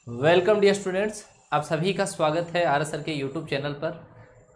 Welcome dear students, आप सभी का स्वागत है आर एस सर के यूट्यूब चैनल पर।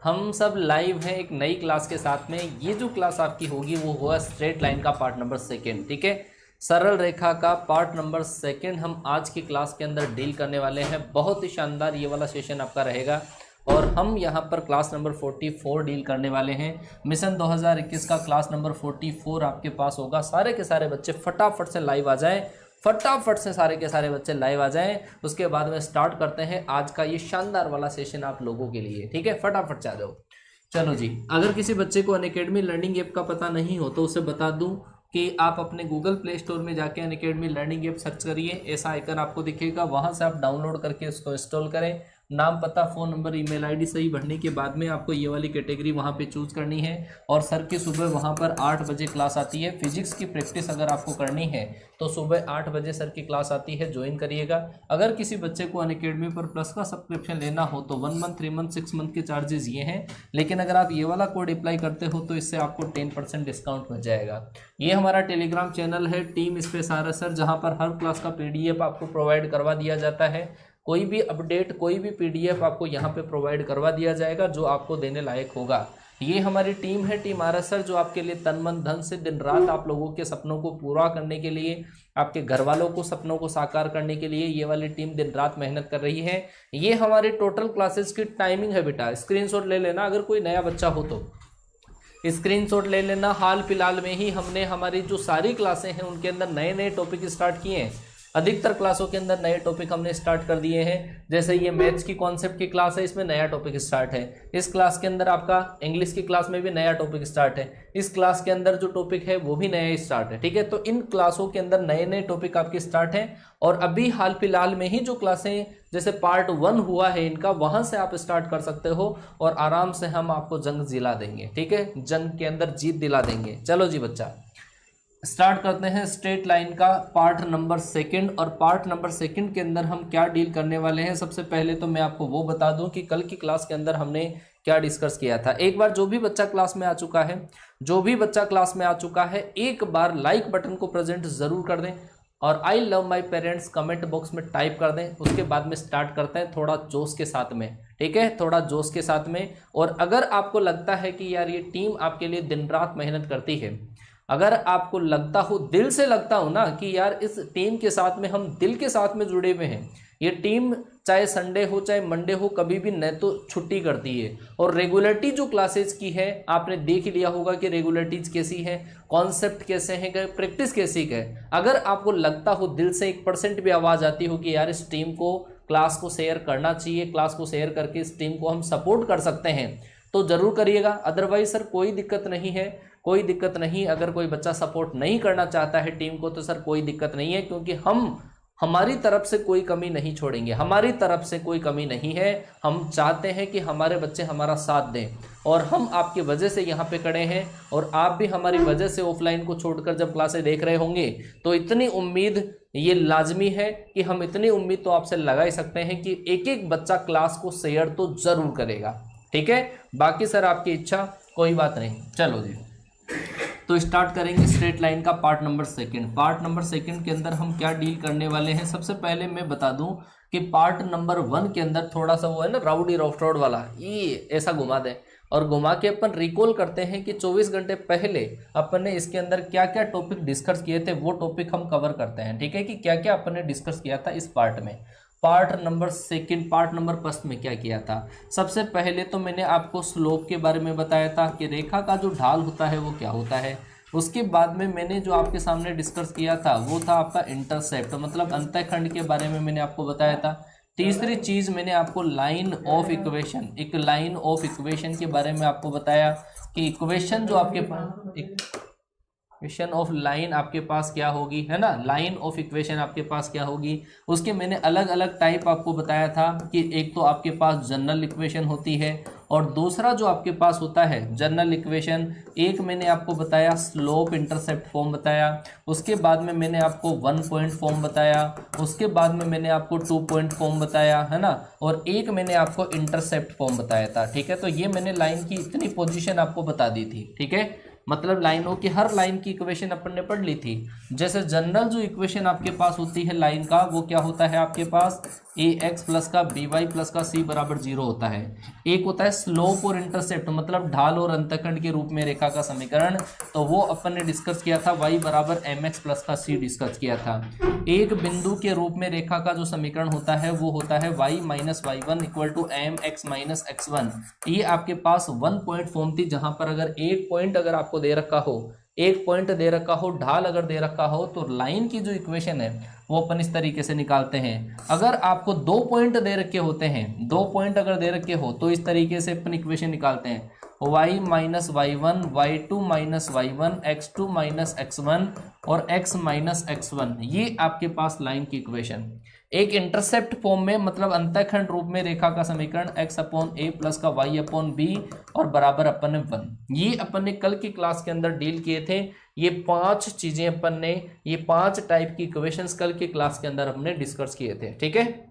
हम सब लाइव हैं एक नई क्लास के साथ में। ये जो क्लास आपकी होगी वो होगा स्ट्रेट लाइन का पार्ट नंबर सेकेंड। ठीक है, सरल रेखा का पार्ट नंबर सेकेंड हम आज की क्लास के अंदर डील करने वाले हैं। बहुत ही शानदार ये वाला सेशन आपका रहेगा और हम यहाँ पर क्लास नंबर 44 डील करने वाले हैं। मिशन 2021 का क्लास नंबर 44 आपके पास होगा। सारे के सारे बच्चे फटाफट से लाइव आ जाएं, फटाफट से सारे के सारे बच्चे लाइव आ जाएं। उसके बाद में स्टार्ट करते हैं आज का ये शानदार वाला सेशन आप लोगों के लिए। ठीक है, फटाफट से आ जाओ। चलो जी, अगर किसी बच्चे को अनअकैडमी लर्निंग ऐप का पता नहीं हो तो उसे बता दूं कि आप अपने गूगल प्ले स्टोर में जाके अनअकैडमी लर्निंग ऐप सर्च करिए। ऐसा आइकन आपको दिखेगा, वहां से आप डाउनलोड करके उसको इंस्टॉल करें। नाम, पता, फ़ोन नंबर, ईमेल आईडी सही भरने के बाद में आपको ये वाली कैटेगरी वहाँ पे चूज़ करनी है। और सर की सुबह वहाँ पर 8 बजे क्लास आती है। फिजिक्स की प्रैक्टिस अगर आपको करनी है तो सुबह 8 बजे सर की क्लास आती है, ज्वाइन करिएगा। अगर किसी बच्चे को अनअकैडमी पर प्लस का सब्सक्रिप्शन लेना हो तो 1 मंथ, 3 मंथ, 6 मंथ के चार्जेस ये हैं। लेकिन अगर आप ये वाला कोड अप्लाई करते हो तो इससे आपको 10% डिस्काउंट मिल जाएगा। ये हमारा टेलीग्राम चैनल है team space R S sir, जहाँ पर हर क्लास का PDF आपको प्रोवाइड करवा दिया जाता है। कोई भी अपडेट, कोई भी PDF आपको यहाँ पे प्रोवाइड करवा दिया जाएगा जो आपको देने लायक होगा। ये हमारी टीम है, टीम आर एस सर, जो आपके लिए तन मन धन से दिन रात आप लोगों के सपनों को पूरा करने के लिए, आपके घर वालों को सपनों को साकार करने के लिए ये वाली टीम दिन रात मेहनत कर रही है। ये हमारी टोटल क्लासेस की टाइमिंग है बेटा, स्क्रीनशॉट ले लेना। अगर कोई नया बच्चा हो तो स्क्रीनशॉट ले लेना। हाल फिलहाल में ही हमने हमारी जो सारी क्लासें हैं उनके अंदर नए नए टॉपिक स्टार्ट किए हैं। अधिकतर क्लासों के अंदर नए टॉपिक हमने स्टार्ट कर दिए हैं। जैसे ये मैथ्स की कॉन्सेप्ट की क्लास है, इसमें नया टॉपिक स्टार्ट है। इस क्लास के अंदर आपका इंग्लिश की क्लास में भी नया टॉपिक स्टार्ट है। इस क्लास के अंदर जो टॉपिक है वो भी नया स्टार्ट है। ठीक है, तो इन क्लासों के अंदर नए नए टॉपिक आपके स्टार्ट हैं। और अभी हाल फिलहाल में ही जो क्लासें जैसे पार्ट 1 हुआ है इनका, वहां से आप स्टार्ट कर सकते हो और आराम से हम आपको जंग दिला देंगे। ठीक है, जंग के अंदर जीत दिला देंगे। चलो जी बच्चा, स्टार्ट करते हैं स्ट्रेट लाइन का पार्ट नंबर सेकंड। और पार्ट नंबर सेकंड के अंदर हम क्या डील करने वाले हैं, सबसे पहले तो मैं आपको वो बता दूं कि कल की क्लास के अंदर हमने क्या डिस्कस किया था। एक बार जो भी बच्चा क्लास में आ चुका है, एक बार लाइक बटन को प्रेजेंट जरूर कर दें और I love my parents comment box में टाइप कर दें। उसके बाद में स्टार्ट करते हैं थोड़ा जोश के साथ में। ठीक है, थोड़ा जोश के साथ में। और अगर आपको लगता है कि यार ये टीम आपके लिए दिन रात मेहनत करती है, अगर आपको लगता हो, दिल से लगता हो ना कि यार इस टीम के साथ में हम दिल के साथ में जुड़े हुए हैं, ये टीम चाहे संडे हो चाहे मंडे हो कभी भी न तो छुट्टी करती है। और रेगुलरिटी जो क्लासेस की है आपने देख लिया होगा कि रेगुलरिटीज कैसी है, कॉन्सेप्ट कैसे हैं, प्रैक्टिस कैसी है। अगर आपको लगता हो, दिल से 1% भी आवाज़ आती हो कि यार इस टीम को, क्लास को शेयर करना चाहिए, क्लास को शेयर करके इस टीम को हम सपोर्ट कर सकते हैं, तो ज़रूर करिएगा। अदरवाइज सर कोई दिक्कत नहीं है, कोई दिक्कत नहीं। अगर कोई बच्चा सपोर्ट नहीं करना चाहता है टीम को तो सर कोई दिक्कत नहीं है, क्योंकि हमारी तरफ से कोई कमी नहीं छोड़ेंगे। हमारी तरफ से कोई कमी नहीं है। हम चाहते हैं कि हमारे बच्चे हमारा साथ दें और हम आपकी वजह से यहाँ पे खड़े हैं। और आप भी हमारी वजह से ऑफलाइन को छोड़कर जब क्लासें देख रहे होंगे तो इतनी उम्मीद ये लाजमी है कि हम इतनी उम्मीद तो आपसे लगा ही सकते हैं कि एक एक बच्चा क्लास को शेयर तो ज़रूर करेगा। ठीक है, बाकी सर आपकी इच्छा, कोई बात नहीं। चलो जी, तो स्टार्ट करेंगे स्ट्रेट लाइन का part number second. Part number second के अंदर हम क्या डील करने वाले हैं, सबसे पहले मैं बता दूं कि पार्ट नंबर 1 के अंदर थोड़ा सा वो है ना राउडी ऑफ रोड वाला, ये ऐसा घुमा दें और घुमा के अपन रिकॉल करते हैं कि 24 घंटे पहले अपन ने इसके अंदर क्या क्या टॉपिक डिस्कस किए थे, वो टॉपिक हम कवर करते हैं। ठीक है, कि क्या क्या अपन ने डिस्कस किया था इस पार्ट में। Part number second, part number first में क्या किया था। सबसे पहले तो मैंने आपको स्लोप के बारे में बताया था कि रेखा का जो ढाल होता है वो क्या होता है। उसके बाद में मैंने जो आपके सामने डिस्कस किया था वो था आपका इंटरसेप्ट, मतलब अंतःखंड के बारे में मैंने आपको बताया था। तीसरी चीज़ मैंने आपको लाइन ऑफ इक्वेशन, एक लाइन ऑफ इक्वेशन के बारे में आपको बताया कि इक्वेशन जो आपके पास, इक्वेशन ऑफ लाइन आपके पास क्या होगी, है ना, लाइन ऑफ इक्वेशन आपके पास क्या होगी। उसके मैंने अलग अलग टाइप आपको बताया था कि एक तो आपके पास जनरल इक्वेशन होती है और दूसरा जो आपके पास होता है जनरल इक्वेशन, एक मैंने आपको बताया स्लोप इंटरसेप्ट फॉर्म बताया। उसके बाद में मैंने आपको 1 पॉइंट फॉर्म बताया। उसके बाद में मैंने आपको 2 पॉइंट फॉर्म बताया, है ना, और एक मैंने आपको इंटरसेप्ट फॉर्म बताया था। ठीक है, तो ये मैंने लाइन की इतनी पोजीशन आपको बता दी थी। ठीक है, मतलब लाइनों की हर लाइन की इक्वेशन अपन ने पढ़ ली थी। जैसे जनरल जो इक्वेशन आपके पास होती है लाइन का, वो क्या होता है आपके पास, ए एक्स प्लस का बी वाई प्लस का सी बराबर 0 होता है। एक होता है स्लोप और इंटरसेप्ट, मतलब ढाल और अंतखंड के रूप में रेखा का समीकरण, तो वो अपन ने डिस्कस किया था, वाई बराबर एम एक्स प्लस का सी डिस्कस किया था। एक बिंदु के रूप में रेखा का जो समीकरण होता है वो होता है y minus y one equal to m x minus x one. ये आपके पास 1 पॉइंट फॉर्म थी, जहां पर अगर एक पॉइंट अगर आपको दे रखा हो, एक पॉइंट दे रखा हो, ढाल अगर दे रखा हो, तो लाइन की जो इक्वेशन है वो अपन इस तरीके से निकालते हैं। अगर आपको 2 पॉइंट दे रखे होते हैं, 2 पॉइंट अगर दे रखे हो तो इस तरीके से अपन इक्वेशन निकालते हैं, y minus y one, y two minus y one, x two minus x one और x माइनस एक्स वन। ये आपके पास लाइन की इक्वेशन। एक इंटरसेप्ट फॉर्म में, मतलब अंतःखंड रूप में रेखा का समीकरण x अपॉन ए प्लस का y अपॉन बी और बराबर अपन ने 1। ये अपन ने कल की क्लास के अंदर डील किए थे। ये 5 चीजें अपन ने, ये 5 टाइप की इक्वेशंस कल की क्लास के अंदर हमने डिस्कस किए थे। ठीक है,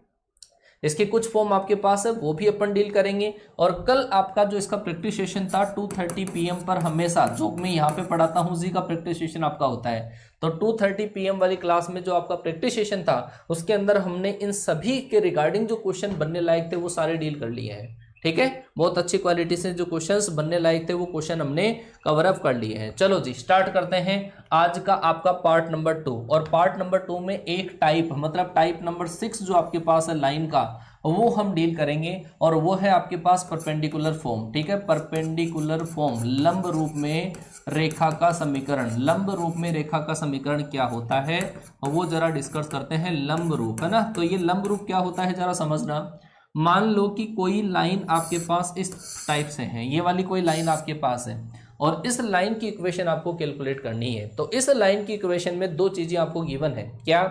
इसके कुछ फॉर्म आपके पास है, वो भी अपन डील करेंगे। और कल आपका जो इसका प्रैक्टिस सेशन था 2:30 PM पर, हमेशा जो मैं यहाँ पे पढ़ाता हूँ उसी का प्रैक्टिस सेशन आपका होता है। तो 2:30 PM वाली क्लास में जो आपका प्रैक्टिस सेशन था उसके अंदर हमने इन सभी के रिगार्डिंग जो क्वेश्चन बनने लायक थे वो सारे डील कर लिए हैं। ठीक है, बहुत अच्छी क्वालिटी से जो क्वेश्चंस बनने लायक थे वो क्वेश्चन हमने कवर अप कर लिए हैं। चलो जी स्टार्ट करते हैं आज का आपका पार्ट नंबर 2। और पार्ट नंबर 2 में एक टाइप, मतलब टाइप नंबर 6 जो आपके पास है लाइन का, वो हम डील करेंगे। और वो है आपके पास परपेंडिकुलर फॉर्म। ठीक है, परपेंडिकुलर फॉर्म, लंब रूप में रेखा का समीकरण। लंब रूप में रेखा का समीकरण क्या होता है वो जरा डिस्कस करते हैं। लंब रूप, है ना, तो ये लंब रूप क्या होता है जरा समझना। मान लो कि कोई लाइन आपके पास इस टाइप से है, ये वाली कोई लाइन आपके पास है और इस लाइन की इक्वेशन आपको कैलकुलेट करनी है। तो इस लाइन की इक्वेशन में 2 चीजें आपको गिवन है। क्या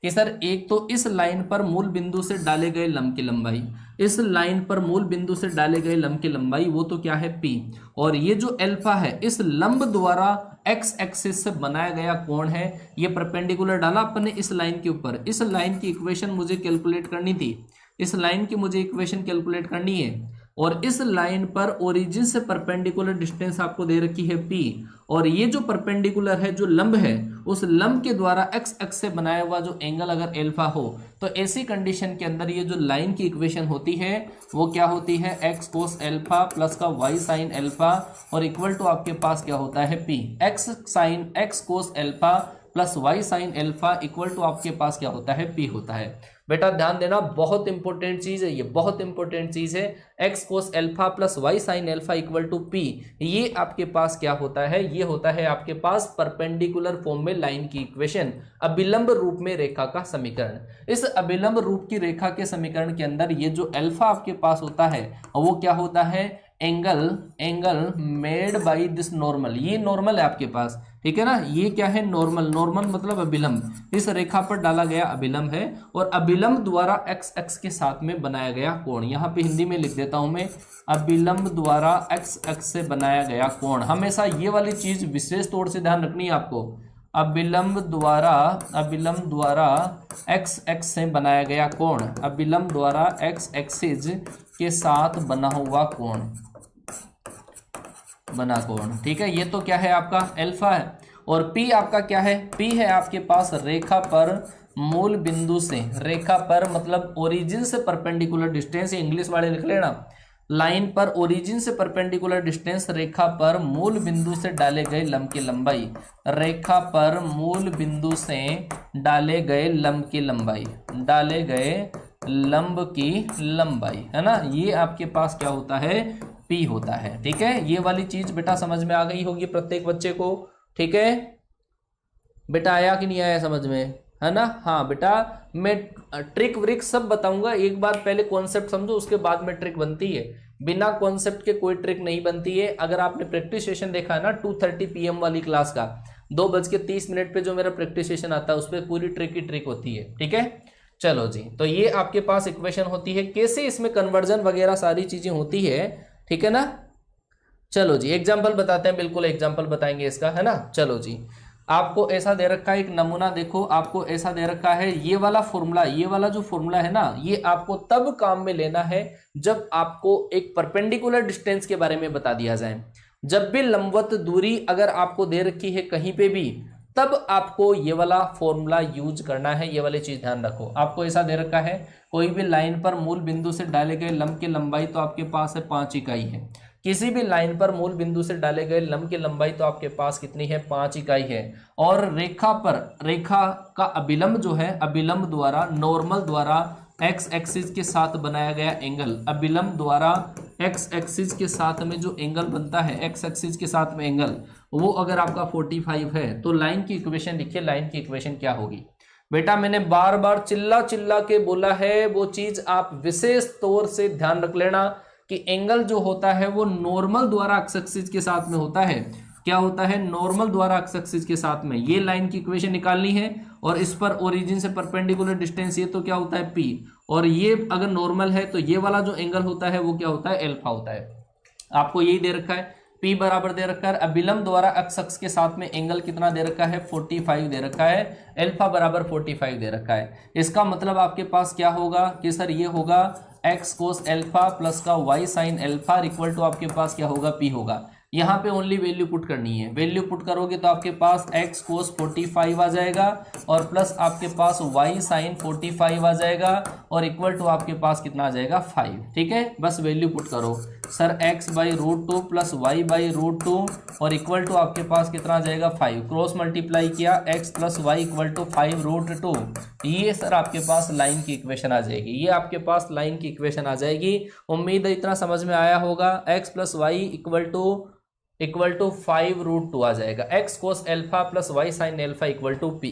कि सर, एक तो इस लाइन पर मूल बिंदु से डाले गए लंब की लंबाई, इस लाइन पर मूल बिंदु से डाले गए लंब की लंबाई वो तो क्या है P, और ये जो अल्फा है इस लंब द्वारा x एक्सिस से बनाया गया कोण है। ये परपेंडिकुलर डाला अपन ने इस लाइन के ऊपर। इस लाइन की इक्वेशन मुझे कैलकुलेट करनी थी, इस लाइन की मुझे इक्वेशन कैलकुलेट करनी है। और इस लाइन पर ओरिजिन से परपेंडिकुलर डिस्टेंस आपको दे रखी है P, और ये जो परपेंडिकुलर है, जो लंब है, उस लंब के द्वारा x एक्स से बनाया हुआ जो एंगल अगर अल्फा हो, तो ऐसी कंडीशन के अंदर ये जो लाइन की इक्वेशन होती है वो क्या होती है, x कोस अल्फा प्लस का y साइन अल्फा और इक्वल टू आपके पास क्या होता है P। x cos alpha plus y sine alpha equal to आपके पास क्या होता है P होता है। बेटा ध्यान देना, बहुत इंपॉर्टेंट चीज है ये, बहुत इंपॉर्टेंट चीज है। x cos alpha plus y sine alpha equal to P, ये आपके पास क्या होता है, ये होता है आपके पास परपेंडिकुलर फॉर्म में लाइन की इक्वेशन, अभिलंब रूप में रेखा का समीकरण। इस अभिलंब रूप की रेखा के समीकरण के अंदर ये जो अल्फा आपके पास होता है वो क्या होता है, angle made by this normal. ये नॉर्मल है आपके पास, ठीक है ना, ये क्या है, नॉर्मल। नॉर्मल मतलब अभिलंब, इस रेखा पर डाला गया अभिलंब है और अभिलंब द्वारा x एक्स के साथ में बनाया गया कोण। यहाँ पे हिंदी में लिख देता हूं मैं, अभिलंब द्वारा x एक्स से बनाया गया कोण। हमेशा ये वाली चीज विशेष तौर से ध्यान रखनी है आपको, अभिलंब द्वारा x एक्स से बनाया गया कोण, अभिलंब द्वारा x एक्सिस के साथ बना हुआ कोण, बना कोण। ठीक है, ये तो क्या है आपका अल्फा है। और P आपका क्या है, P है आपके पास रेखा पर मूल बिंदु से, रेखा पर मतलब ओरिजिन से परपेंडिकुलर डिस्टेंस, इंग्लिश वाले लिख लेना, लाइन पर ओरिजिन से परपेंडिकुलर डिस्टेंस, रेखा पर मूल बिंदु से डाले गए लंब की लंबाई, रेखा पर मूल बिंदु से डाले गए लंब की लंबाई, डाले गए लंब की लंबाई, है ना, ये आपके पास क्या होता है, P होता है। ठीक है, ये वाली चीज बेटा समझ में आ गई होगी प्रत्येक बच्चे को। ठीक है बेटा, आया कि नहीं आया समझ में, है ना। हाँ बेटा, मैं ट्रिक व्रिक सब बताऊंगा, एक बार पहले कॉन्सेप्ट समझो उसके बाद में ट्रिक बनती है। बिना कॉन्सेप्ट के कोई ट्रिक नहीं बनती है। अगर आपने प्रैक्टिस सेशन देखा है ना 2:30 PM वाली क्लास का, 2:30 पे जो मेरा प्रैक्टिस सेशन आता है उस पर पूरी ट्रिक ही ट्रिक होती है। ठीक है, चलो जी, तो ये आपके पास इक्वेशन होती है, कैसे इसमें कन्वर्जन वगैरह सारी चीजें होती है। ठीक है ना, चलो जी एग्जाम्पल बताते हैं, बिल्कुल एग्जाम्पल बताएंगे इसका, है ना। चलो जी, आपको ऐसा दे रखा है एक नमूना, देखो आपको ऐसा दे रखा है, ये वाला फॉर्मूला, ये वाला जो फॉर्मूला है ना, ये आपको तब काम में लेना है जब आपको एक परपेंडिकुलर डिस्टेंस के बारे में बता दिया जाए। जब भी लंबवत दूरी अगर आपको दे रखी है कहीं पे भी, तब आपको ये वाला फॉर्मूला यूज करना है। ये वाली चीज ध्यान रखो। आपको ऐसा दे रखा है कोई भी लाइन पर मूल बिंदु से डाले गए लंब की लंबाई तो आपके पास है 5 इकाई है। किसी भी लाइन पर मूल बिंदु से डाले गए लंब की लंबाई तो आपके पास कितनी है 5 इकाई है। और रेखा पर रेखा का अभिलंब जो है अभिलंब द्वारा नॉर्मल द्वारा एक्स एक्सिस के साथ बनाया गया एंगल, अभिलंब द्वारा एक्स एक्सिस के साथ में जो एंगल बनता है एक्स एक्सिस के साथ में एंगल, वो अगर आपका 45 है तो लाइन की इक्वेशन लिखिए। लाइन की इक्वेशन क्या होगी बेटा? मैंने बार बार चिल्ला चिल्ला के बोला है, वो चीज आप विशेष तौर से ध्यान रख लेना कि एंगल जो होता है वो नॉर्मल द्वारा एक्स एक्सिस के साथ में होता है। क्या होता है? नॉर्मल द्वारा एक्स एक्सिस के साथ में। ये लाइन की इक्वेशन निकालनी है और इस पर ओरिजिन से परपेंडिकुलर डिस्टेंस ये तो क्या होता है P, और ये अगर नॉर्मल है तो ये वाला जो एंगल होता है वो क्या होता है? अल्फा होता है। आपको यही दे रखा है, P बराबर दे रखा है, अभिलंब द्वारा एक्स अक्ष के साथ में एंगल कितना दे रखा है? 45 दे रखा है, अल्फा बराबर 45 दे रखा है। इसका मतलब आपके पास क्या होगा कि सर ये होगा एक्स कोस अल्फा प्लस का y sine alpha equal to आपके पास क्या होगा? P होगा। यहाँ पे ओनली वैल्यू पुट करनी है। वैल्यू पुट करोगे तो आपके पास x कोस 45 आ जाएगा और प्लस आपके पास y साइन 45 आ जाएगा और इक्वल टू आपके पास कितना आ जाएगा? 5। ठीक है, बस वैल्यू पुट करो सर x बाई रूट 2 प्लस वाई बाई रूट 2 और इक्वल टू आपके पास कितना आ जाएगा? 5। क्रॉस मल्टीप्लाई किया x plus y equal to 5 root 2। ये सर आपके पास लाइन की इक्वेशन आ जाएगी। ये आपके पास लाइन की इक्वेशन आ जाएगी। उम्मीद है इतना समझ में आया होगा। x plus y equal to 5 root 2 आ जाएगा। X cos alpha plus y sine alpha equal to P।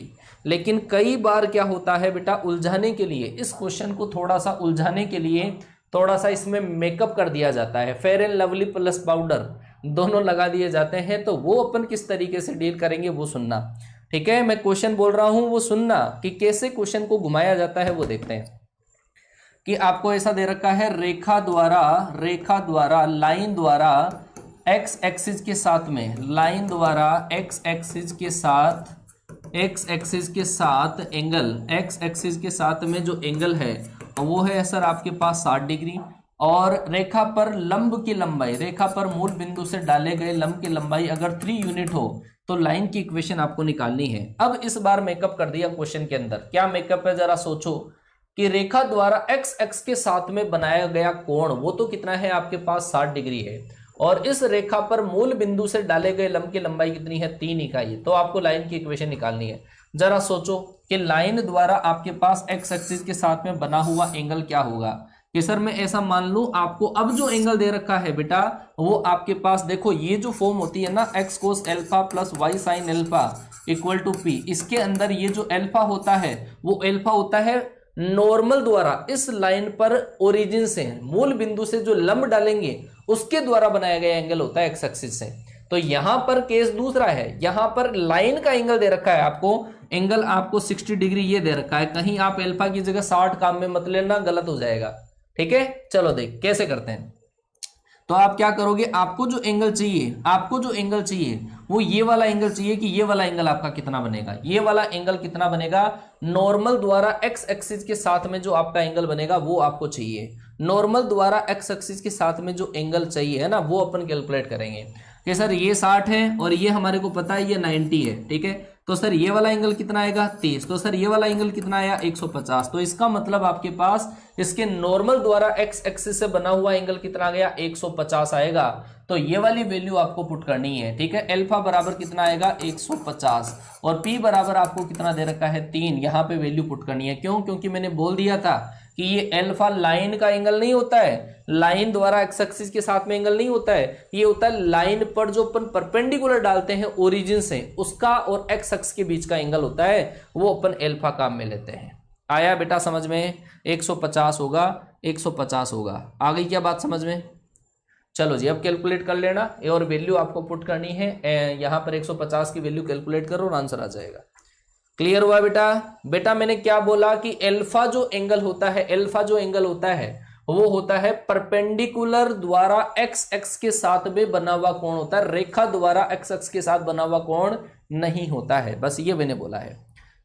लेकिन कई बार क्या होता है बेटा, उलझाने के लिए, इस क्वेश्चन को थोड़ा सा उलझाने के लिए थोड़ा सा इसमें मेकअप कर दिया जाता है। Fair and lovely plus powder दोनों लगा दिए जाते हैं। तो वो अपन किस तरीके से डील करेंगे वो सुनना। ठीक है, मैं क्वेश्चन बोल रहा हूं वो सुनना कि कैसे क्वेश्चन को घुमाया जाता है वो देखते हैं। कि आपको ऐसा दे रखा है रेखा द्वारा लाइन द्वारा एक्स एक्सिस के साथ में, लाइन द्वारा एक्स एक्सिस के साथ एंगल, एक्स एक्सिस के साथ में जो एंगल है वो है सर आपके पास 60 डिग्री। और रेखा पर लंब की लंबाई, रेखा पर मूल बिंदु से डाले गए लंब की लंबाई अगर 3 यूनिट हो तो लाइन की इक्वेशन आपको निकालनी है। अब इस बार मेकअप कर दिया क्वेश्चन के अंदर। क्या मेकअप है जरा सोचो कि रेखा द्वारा एक्स एक्स के साथ में बनाया गया कोण वो तो कितना है आपके पास 60 डिग्री है, और इस रेखा पर मूल बिंदु से डाले गए लंब की लंबाई कितनी है? 3 इकाई। तो आपको लाइन की इक्वेशन निकालनी है। जरा सोचो कि लाइन द्वारा आपके पास एक्स एक्सिस के साथ में बना हुआ एंगल क्या होगा। कि सर मैं ऐसा मान लूं आपको अब जो एंगल दे रखा है बेटा वो आपके पास देखो ये जो फॉर्म होती है ना x cos alpha plus y sine alpha equal to P, इसके अंदर ये जो एल्फा होता है वो एल्फा होता है नॉर्मल द्वारा इस लाइन पर ओरिजिन से मूल बिंदु से जो लंब डालेंगे उसके द्वारा बनाया गया एंगल होता है एक्स एक्सिस से। तो यहां पर केस दूसरा है, यहां पर लाइन का एंगल दे रखा है आपको, एंगल आपको 60 डिग्री ये दे रखा है। कहीं आप अल्फा की जगह 60 काम में मत लेना, गलत हो जाएगा। ठीक है, चलो देख कैसे करते हैं। तो आप क्या करोगे, आपको जो एंगल चाहिए वो ये वाला एंगल चाहिए कि ये वाला एंगल आपका कितना बनेगा। ये वाला एंगल कितना बनेगा? नॉर्मल द्वारा एक्स एक्सिस के साथ में जो आपका एंगल बनेगा वो आपको चाहिए। नॉर्मल द्वारा एक्स एक्सिस के साथ में जो एंगल चाहिए है ना वो अपन कैलकुलेट करेंगे कि सर ये 60 है और ये हमारे को पता है ये 90 है। ठीक है, तो सर ये वाला एंगल कितना आएगा? 30। तो सर ये वाला एंगल कितना आया? 150। तो इसका मतलब आपके पास इसके नॉर्मल द्वारा एक्स एक्सिस से बना हुआ एंगल कितना आ गया? 150 आएगा। तो ये वाली वैल्यू आपको पुट करनी है। ठीक है, अल्फा बराबर कितना आएगा? 150 और P बराबर आपको कितना दे रखा है? 3। यहाँ पे वैल्यू पुट करनी है। क्यों? क्योंकि मैंने बोल दिया था कि ये अल्फा लाइन का एंगल नहीं होता है, लाइन द्वारा एक्स एक्सिस के साथ में एंगल नहीं होता है, ये होता है लाइन पर जो अपन परपेंडिकुलर डालते हैं ओरिजिन से उसका और एक्स एक्सिस के बीच का एंगल होता है, वो अपन अल्फा काम में लेते हैं। आया बेटा समझ में? 150 होगा, 150 होगा। आ गई क्या बात समझ में? चलो जी अब कैलकुलेट कर लेना और वैल्यू आपको पुट करनी है। यहां पर 150 की वैल्यू कैलकुलेट करो और आंसर आ जाएगा। क्लियर हुआ बेटा? बेटा मैंने क्या बोला कि अल्फा जो एंगल होता है वो होता है परपेंडिकुलर द्वारा एक्स एक्स के साथ में बना हुआ कोण होता है, रेखा द्वारा एक्स एक्स के साथ बना हुआ कोण नहीं होता है। बस ये मैंने बोला है।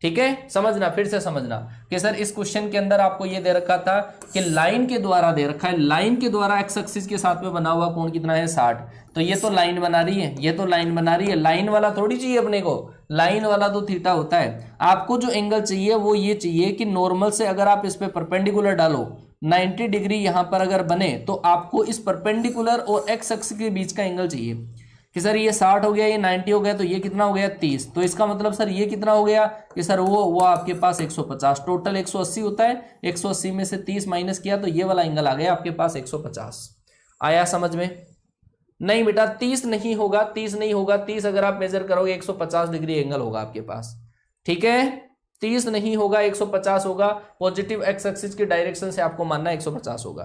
ठीक है, समझना, फिर से समझना कि सर इस क्वेश्चन के अंदर आपको ये दे रखा था कि लाइन के द्वारा दे रखा है, लाइन के द्वारा एक्स एक्सिस के साथ में बना हुआ कोण कितना है 60। तो ये तो लाइन बना रही है, ये तो लाइन बना रही है, लाइन वाला थोड़ी चाहिए अपने को, लाइन वाला तो थीटा होता है। आपको जो एंगल चाहिए वो ये चाहिए कि नॉर्मल से अगर आप इस पे परपेंडिकुलर डालो 90 डिग्री यहां पर अगर बने तो आपको इस परपेंडिकुलर और एक्स एक्सिस के बीच का एंगल चाहिए कि सर ये 60 हो गया, ये 90 हो गया, तो ये कितना हो गया 30। तो इसका मतलब सर ये कितना हो गया कि सर वो आपके पास 150, टोटल 180 होता है, 180 में से 30 माइनस किया तो ये वाला एंगल आ गया आपके पास 150। आया समझ में? नहीं बेटा 30 नहीं होगा, 30 नहीं होगा, 30 अगर आप मेजर करोगे 150 डिग्री एंगल होगा आपके पास, ठीक है, 30 नहीं होगा 150 होगा, पॉजिटिव एक्स एक्सिस की डायरेक्शन से आपको मानना 150 होगा।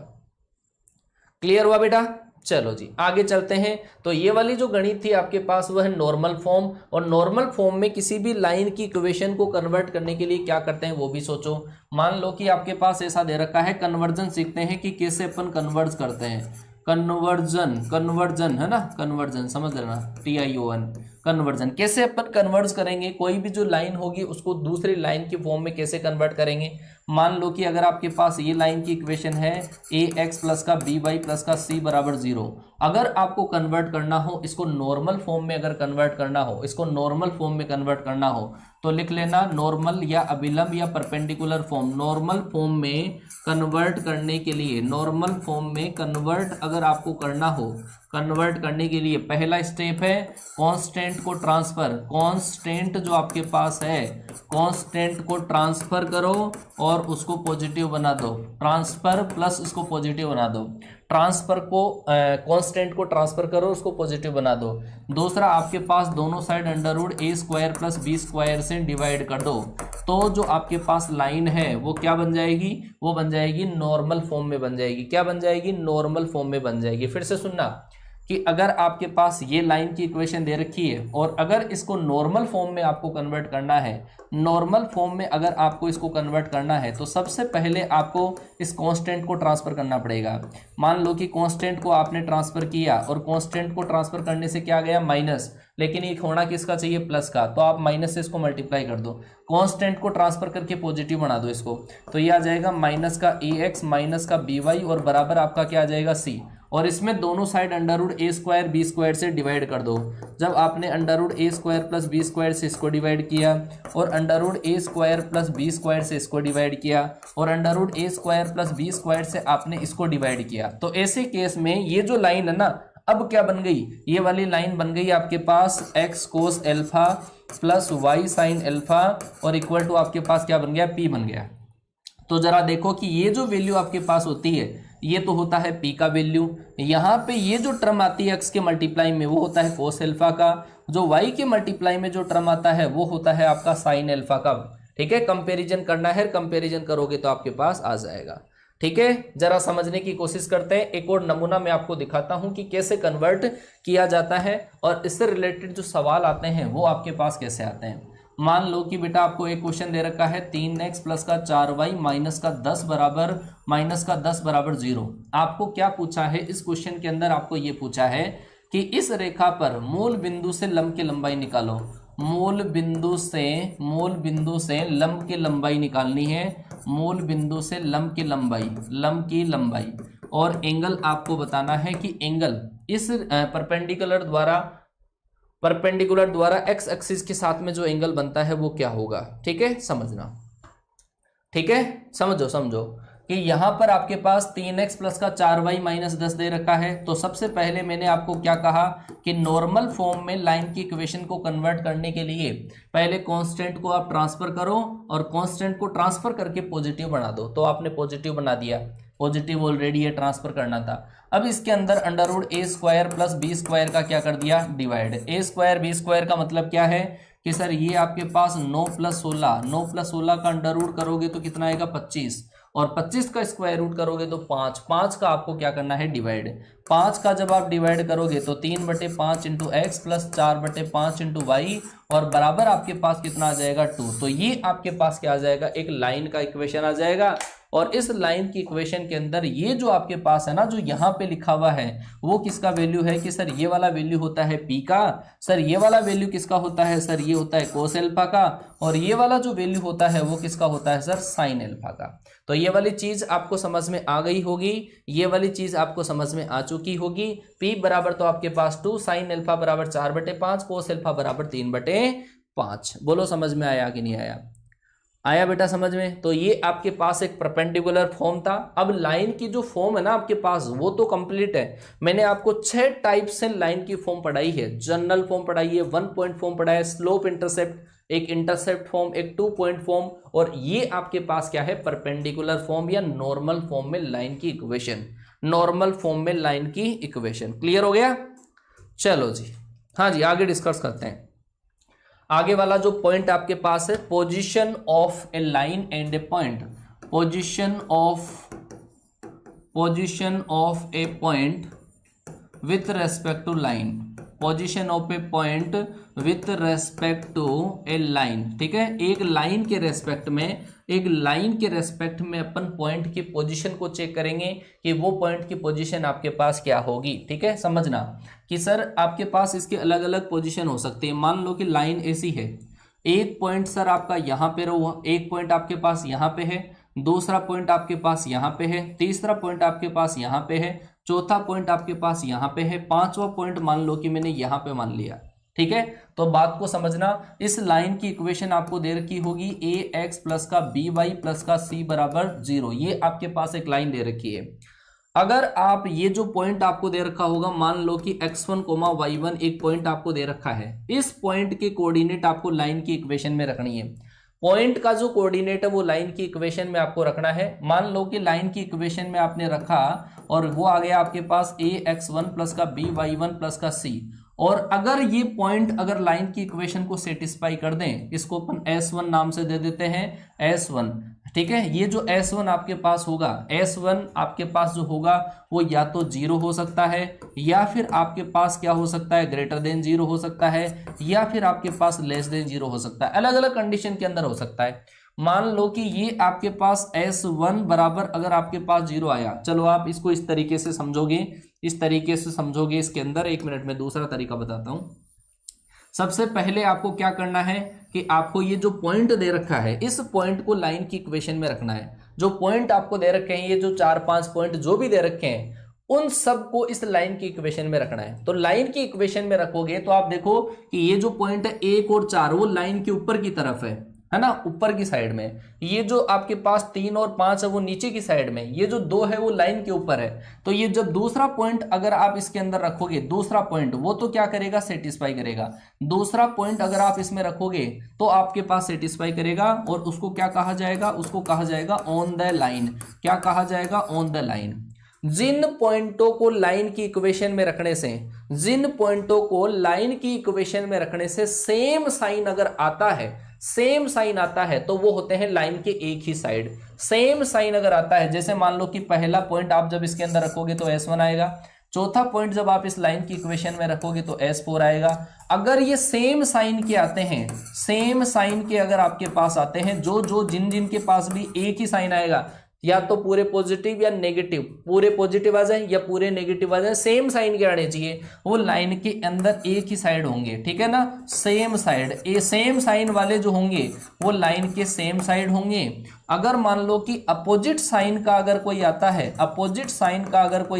क्लियर हुआ बेटा? चलो जी आगे चलते हैं। तो ये वाली जो गणित थी आपके पास वह है नॉर्मल फॉर्म, और नॉर्मल फॉर्म में किसी भी लाइन की इक्वेशन को कन्वर्ट करने के लिए क्या करते हैं वो भी सोचो। मान लो कि आपके पास ऐसा दे रखा है, कन्वर्जन सीखते हैं कि कैसे अपन कन्वर्ज करते हैं, कन्वर्जन है ना, कन्वर्जन समझ लेना, TION, कन्वर्जन कैसे अपन कन्वर्ज करेंगे, कोई भी जो लाइन होगी उसको दूसरी लाइन की फॉर्म में कैसे कन्वर्ट करेंगे। मान लो कि अगर आपके पास ये लाइन की इक्वेशन है ax प्लस का by प्लस का c बराबर 0, अगर आपको कन्वर्ट करना हो इसको नॉर्मल फॉर्म में, अगर कन्वर्ट करना हो इसको नॉर्मल फॉर्म में कन्वर्ट करना हो तो लिख लेना नॉर्मल या अभिलंब या परपेंडिकुलर फॉर्म। नॉर्मल फॉर्म में कन्वर्ट करने के लिए, नॉर्मल फॉर्म में कन्वर्ट अगर आपको करना हो, कन्वर्ट करने के लिए पहला स्टेप है कांस्टेंट को ट्रांसफर, कांस्टेंट जो आपके पास है कांस्टेंट को ट्रांसफर करो और उसको पॉजिटिव बना दो, ट्रांसफर प्लस उसको पॉजिटिव बना दो, ट्रांसफर को कांस्टेंट को ट्रांसफर करो उसको पॉजिटिव बना दो। दूसरा आपके पास दोनों side under root a square plus b square से डिवाइड कर दो, तो जो आपके पास लाइन है वो क्या बन जाएगी, वो बन जाएगी नॉर्मल फॉर्म में बन जाएगी। क्या बन जाएगी? नॉर्मल फॉर्म में बन जाएगी। फिर से सुनना कि अगर आपके पास ये लाइन की इक्वेशन दे रखी है और अगर इसको नॉर्मल फॉर्म में आपको कन्वर्ट करना है, नॉर्मल फॉर्म में अगर आपको इसको कन्वर्ट करना है तो सबसे पहले आपको इस कांस्टेंट को ट्रांसफर करना पड़ेगा। मान लो कि कांस्टेंट को आपने ट्रांसफर किया और कांस्टेंट को ट्रांसफर करने से क्या गया माइनस, लेकिन ये होना किसका चाहिए प्लस का, तो आप माइनस से इसको मल्टीप्लाई कर दो, कांस्टेंट को ट्रांसफर करके पॉजिटिव बना दो इसको, तो ये आ जाएगा माइनस का ax माइनस का by और बराबर आपका क्या आ जाएगा c, और इसमें दोनों side under root a square b square से डिवाइड कर दो। जब आपने under root a square plus b square से इसको डिवाइड किया और under root a square plus b square से इसको डिवाइड किया और under root a square plus b square से आपने इसको डिवाइड किया, तो ऐसे केस में ये जो लाइन है ना अब क्या बन गई, ये वाली लाइन बन गई आपके पास x कोस alpha plus y sine alpha और इक्वल टू आपके पास क्या बन गया p बन गया। तो जरा देखो कि ये जो वैल्यू आपके पास होती है ये तो होता है p का वैल्यू, यहाँ पे ये जो टर्म आती है x के मल्टीप्लाई में वो होता है कोस एल्फा का, जो y के मल्टीप्लाई में जो टर्म आता है वो होता है आपका साइन एल्फा का। ठीक है, कंपैरिजन करना है, कंपैरिजन करोगे तो आपके पास आ जाएगा। ठीक है, जरा समझने की कोशिश करते हैं। एक और नमूना मैं आपको दिखाता हूं कि कैसे कन्वर्ट किया जाता है और इससे रिलेटेड जो सवाल आते हैं वो आपके पास कैसे आते हैं। मान लो कि बेटा आपको एक क्वेश्चन दे रखा है 3x प्लस का 4y माइनस का 10 बराबर 0। आपको क्या पूछा है इस क्वेश्चन के अंदर, आपको ये पूछा है कि इस रेखा पर मूल बिंदु से लंब की लंबाई निकालो। मूल बिंदु से लंब की लंबाई निकालनी है, मूल बिंदु से लंब की लंबाई और एंगल आपको बताना है कि एंगल इस परपेंडिकुलर द्वारा एक्स एक्सिस के साथ में जो एंगल बनता है वो क्या होगा। ठीक है, समझना, ठीक है, समझो कि यहां पर आपके पास 3x प्लस का 4y माइनस 10 दे रखा है। तो सबसे पहले मैंने आपको क्या कहा कि नॉर्मल फॉर्म में लाइन की इक्वेशन को कन्वर्ट करने के लिए पहले कांस्टेंट को आप ट्रांसफर करो और कांस्टेंट को ट्रांसफर करके पॉजिटिव बना दो, तो आपने पॉजिटिव बना दिया, पॉजिटिव ऑलरेडी ये ट्रांसफर करना था। अब इसके अंदर under root a square plus b square का क्या कर दिया divide, a square b square का मतलब क्या है कि सर ये आपके पास 9 प्लस 16 का अंडर रूट करोगे तो कितना आएगा 25 और 25 का स्क्वायर रूट करोगे तो 5 का आपको क्या करना है डिवाइड। 5 का जब आप डिवाइड करोगे तो 3/5 into x plus 4/5 into y और बराबर आपके पास कितना आ जाएगा 2। तो ये आपके पास क्या आ जाएगा, एक लाइन का इक्वेशन आ जाएगा और इस लाइन की इक्वेशन के अंदर ये जो आपके पास है ना, जो यहाँ पे लिखा हुआ है वो किसका वैल्यू है कि सर ये वाला वैल्यू होता है पी का, सर ये वाला वैल्यू किसका होता है, सर ये होता है कोस एल्फा का, और ये वाला जो वैल्यू होता है वो किसका होता है सर साइन एल्फा का। तो ये वाली चीज आपको समझ में आ गई होगी, ये वाली चीज आपको समझ में आ चुकी होगी। P बराबर तो आपके पास 2, साइन एल्फा बराबर 4/5, कोस एल्फा बराबर 3/5। बोलो समझ में आया कि नहीं आया? आया बेटा समझ में? तो ये आपके पास एक परपेंडिकुलर फॉर्म था। अब लाइन की जो फॉर्म है ना आपके पास वो तो कंप्लीट है। मैंने आपको 6 टाइप से लाइन की फॉर्म पढ़ाई है। जनरल फॉर्म पढ़ाई है, 1 पॉइंट फॉर्म पढ़ाया है, स्लोप इंटरसेप्ट, एक इंटरसेप्ट फॉर्म, एक 2 पॉइंट फॉर्म, और ये आपके पास क्या है परपेंडिकुलर फॉर्म या नॉर्मल फॉर्म में लाइन की इक्वेशन। नॉर्मल फॉर्म में लाइन की इक्वेशन क्लियर हो गया? चलो जी, हाँ जी आगे डिस्कस करते हैं। आगे वाला जो पॉइंट आपके पास है, position of a line and a point. Position of a point with respect to line. Position of a point with respect to a line. ठीक है, एक लाइन के रेस्पेक्ट में अपन पॉइंट की पोजीशन को चेक करेंगे कि वो पॉइंट की पोजीशन आपके पास क्या होगी। ठीक है, समझना कि सर आपके पास इसके अलग अलग पोजीशन हो सकते हैं। मान लो कि लाइन ऐसी है, एक पॉइंट सर आपका यहाँ पे रहा, एक पॉइंट आपके पास यहाँ पे है, दूसरा पॉइंट आपके पास यहाँ पे है, तीसरा पॉइंट आपके पास यहाँ पे है, चौथा पॉइंट आपके पास यहाँ पे है, पांचवा पॉइंट मान लो कि मैंने यहाँ पे मान लिया। ठीक है, तो बात को समझना, इस लाइन की इक्वेशन आपको दे रखी होगी ax प्लस का by प्लस का c बराबर 0। ये आपके पास एक लाइन दे रखी है। अगर आप ये जो पॉइंट आपको दे रखा होगा, मान लो कि x1, y1 एक पॉइंट आपको दे रखा है, इस पॉइंट के कोऑर्डिनेट आपको लाइन की इक्वेशन में रखनी है। पॉइंट का जो कोऑर्डिनेट है वो लाइन की इक्वेशन में आपको रखना है। मान लो कि लाइन की इक्वेशन में आपने रखा और वो आ गया आपके पास ax1 प्लस का by1 प्लस का c, और अगर ये पॉइंट अगर लाइन की इक्वेशन को सेटिस्फाई कर दें, इसको अपन S1 नाम से दे देते हैं S1। ठीक है, ये जो S1 आपके पास होगा, S1 आपके पास जो होगा वो या तो 0 हो सकता है, या फिर आपके पास क्या हो सकता है ग्रेटर देन 0 हो सकता है, या फिर आपके पास लेस देन 0 हो सकता है। अलग अलग कंडीशन के अंदर हो सकता है। मान लो कि ये आपके पास S1 बराबर अगर आपके पास 0 आया, चलो आप इसको इस तरीके से समझोगे, इसके अंदर 1 मिनट में दूसरा तरीका बताता हूं। सबसे पहले आपको क्या करना है कि आपको ये जो पॉइंट दे रखा है, इस पॉइंट को लाइन की इक्वेशन में रखना है। जो पॉइंट आपको दे रखे हैं, ये जो 4-5 पॉइंट जो भी दे रखे हैं, उन सब को इस लाइन की इक्वेशन में रखना है। तो लाइन की इक्वेशन में रखोगे तो आप देखो कि ये जो पॉइंट है 1 और 4 वो लाइन के ऊपर की तरफ है ना, ऊपर की साइड में। ये जो आपके पास 3 और 5 है वो नीचे की साइड में, ये जो 2 है वो लाइन के ऊपर है। तो ये जब दूसरा पॉइंट अगर आप इसके अंदर रखोगे, दूसरा पॉइंट वो तो क्या करेगा सेटिस्फाई करेगा। दूसरा पॉइंट अगर आप इसमें रखोगे तो आपके पास सेटिस्फाई करेगा, और उसको क्या कहा जाएगा, उसको कहा जाएगा ऑन द लाइन। क्या कहा जाएगा? On the line. जिन पॉइंटों को लाइन की इक्वेशन में रखने से सेम साइन अगर आता है, तो वो होते हैं लाइन के एक ही साइड। सेम साइन अगर आता है, जैसे मान लो कि पहला पॉइंट आप जब इसके अंदर रखोगे तो S1 आएगा, चौथा पॉइंट जब आप इस लाइन की इक्वेशन में रखोगे तो S4 आएगा। अगर ये सेम साइन के आते हैं, सेम साइन के अगर आपके पास आते हैं, जिन के पास भी एक ही साइन आएगा, या तो पूरे पॉजिटिव या नेगेटिव, पूरे पॉजिटिव आ जाए या पूरे नेगेटिव आ जाए, सेम साइन के आने चाहिए, वो लाइन के अंदर एक ही साइड होंगे। ठीक है ना, सेम साइड, ये सेम साइन वाले जो होंगे वो लाइन के सेम साइड होंगे। अगर मान लो कि अपोजिट साइन का अगर कोई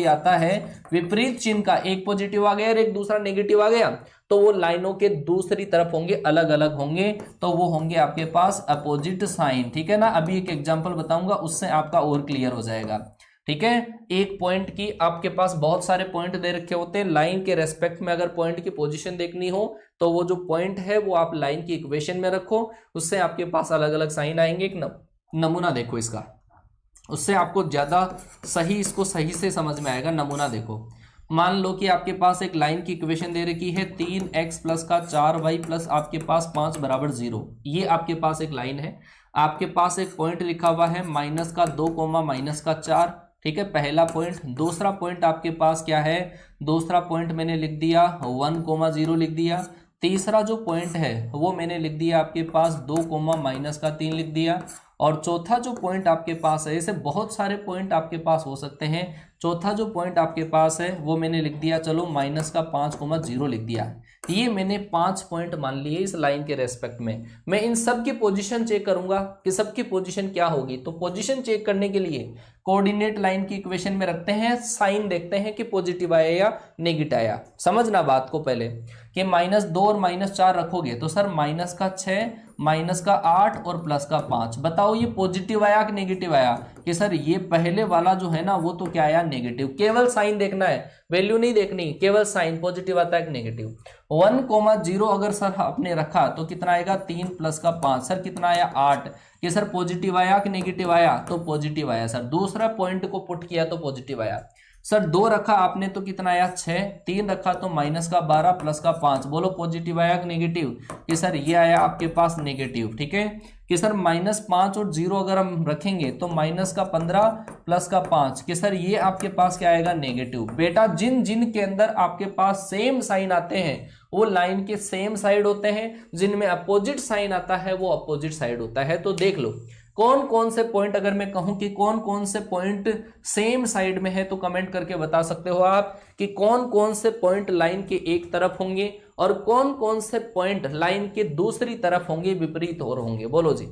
आता है, विपरीत चिन्ह का, एक पॉजिटिव आ गया और एक दूसरा नेगेटिव आ गया, तो वो लाइनों के दूसरी तरफ होंगे, अलग अलग होंगे, तो वो होंगे आपके पास अपोजिट साइन। ठीक है ना, अभी एक एग्जांपल बताऊंगा, उससे आपका और क्लियर हो जाएगा। ठीक है, एक पॉइंट की आपके पास बहुत सारे पॉइंट दे रखे होते हैं, लाइन के रेस्पेक्ट में अगर पॉइंट की पोजीशन देखनी हो तो वो जो पॉइंट है वो आप लाइन की इक्वेशन में रखो, उससे आपके पास अलग अलग साइन आएंगे। एक नमूना देखो इसका, उससे आपको ज्यादा सही, इसको सही से समझ में आएगा। नमूना देखो, मान लो कि आपके पास एक लाइन की इक्वेशन दे रखी है 3x प्लस का 4y प्लस आपके पास 5 बराबर 0। ये आपके पास एक लाइन है, आपके पास एक पॉइंट लिखा हुआ है -2, -4। ठीक है, पहला पॉइंट। दूसरा पॉइंट आपके पास क्या है, दूसरा पॉइंट मैंने लिख दिया 1, 0 लिख दिया। तीसरा जो पॉइंट है वो मैंने लिख दिया आपके पास 2, -3 लिख दिया। और चौथा जो पॉइंट आपके पास है, ऐसे बहुत सारे पॉइंट आपके पास हो सकते हैं। चौथा जो पॉइंट आपके पास है वो मैंने लिख दिया, चलो माइनस का 5,0 लिख दिया। ये मैंने 5 पॉइंट मान लिए इस लाइन के रेस्पेक्ट में। मैं इन सब की पोजीशन चेक करूंगा कि सबकी पोजीशन क्या होगी। तो पोजीशन चेक करने के लिए कोऑर्डिनेट लाइन की इक्वेशन में रखते हैं, साइन देखते हैं कि पॉजिटिव आया या नेगेटिव आया। समझना बात को पहले कि -2 और -4 रखोगे तो सर माइनस का 6, माइनस का 8 और प्लस का 5। बताओ ये पॉजिटिव आया कि नेगेटिव आया? कि सर ये पहले वाला जो है ना वो तो क्या आया, नेगेटिव। केवल साइन देखना है, वैल्यू नहीं देखनी, केवल साइन पॉजिटिव आता है कि नेगेटिव। 1,0 अगर सर आपने रखा तो कितना आएगा, 3 प्लस का 5। सर कितना आया, 8। कि सर पॉजिटिव आया कि नेगेटिव आया? तो पॉजिटिव आया सर। दूसरा पॉइंट को पुट किया तो पॉजिटिव आया। सर 2 रखा आपने तो कितना आया, 6। 3 रखा तो माइनस का 12 प्लस का 5। बोलो पॉजिटिव आया कि नेगेटिव? कि सर ये आया आपके पास नेगेटिव। ठीक है कि सर -5 और 0 अगर हम रखेंगे तो माइनस का 15 प्लस का 5। कि सर ये आपके पास क्या आएगा, नेगेटिव। बेटा जिन जिन के अंदर आपके पास सेम साइन आते हैं वो लाइन के सेम साइड होते हैं, जिनमें अपोजिट साइन आता है वो अपोजिट साइड होता है। तो देख लो कौन कौन से पॉइंट, अगर मैं कहूं कि कौन कौन से पॉइंट सेम साइड में है तो कमेंट करके बता सकते हो आप कि कौन कौन से पॉइंट लाइन के एक तरफ होंगे और कौन कौन से पॉइंट लाइन के दूसरी तरफ होंगे, विपरीत और होंगे। बोलो जी,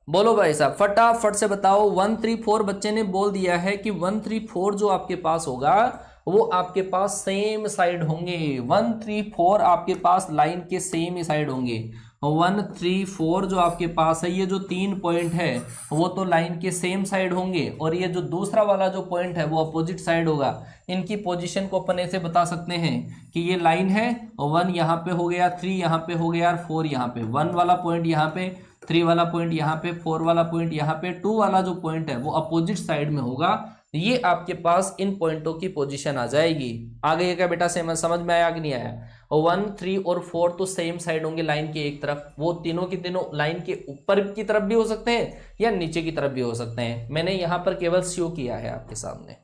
बोलो भाई साहब फटाफट से बताओ। 1, 3, 4 बच्चे ने बोल दिया है कि 1, 3, 4 जो आपके पास होगा वो आपके पास सेम साइड होंगे। 1, 3, 4 आपके पास लाइन के सेम ही साइड होंगे। 1, 3, 4 जो आपके पास है, ये जो 3 पॉइंट है वो तो लाइन के सेम साइड होंगे और ये जो दूसरा वाला जो पॉइंट है वो अपोजिट साइड होगा। इनकी पोजीशन को अपन ऐसे बता सकते हैं कि ये लाइन है, 1 यहाँ पे हो गया, 3 यहाँ पे हो गया, 4 यहाँ पे। 1 वाला पॉइंट यहाँ पे, 3 वाला पॉइंट यहाँ पे, 4 वाला पॉइंट यहाँ पे, 2 वाला जो पॉइंट है वो अपोजिट साइड में होगा। ये आपके पास इन पॉइंटों की पोजीशन आ जाएगी। आ गई क्या बेटा, समझ में आया कि नहीं आया? 1, 3 और 4 तो सेम साइड होंगे लाइन के एक तरफ। वो तीनों की तीनों लाइन के ऊपर की तरफ भी हो सकते हैं या नीचे की तरफ भी हो सकते हैं। मैंने यहां पर केवल शो किया है आपके सामने।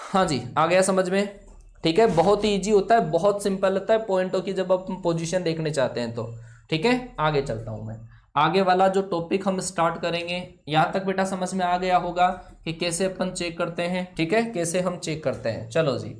हाँ जी, आ गया समझ में? ठीक है, बहुत ही ईजी होता है, बहुत सिंपल होता है पॉइंटों की जब आप पोजीशन देखने चाहते हैं तो। ठीक है, आगे चलता हूं मैं। आगे वाला जो टॉपिक हम स्टार्ट करेंगे, यहां तक बेटा समझ में आ गया होगा कि कैसे अपन चेक करते हैं। ठीक है, कैसे हम चेक करते हैं। चलो जी,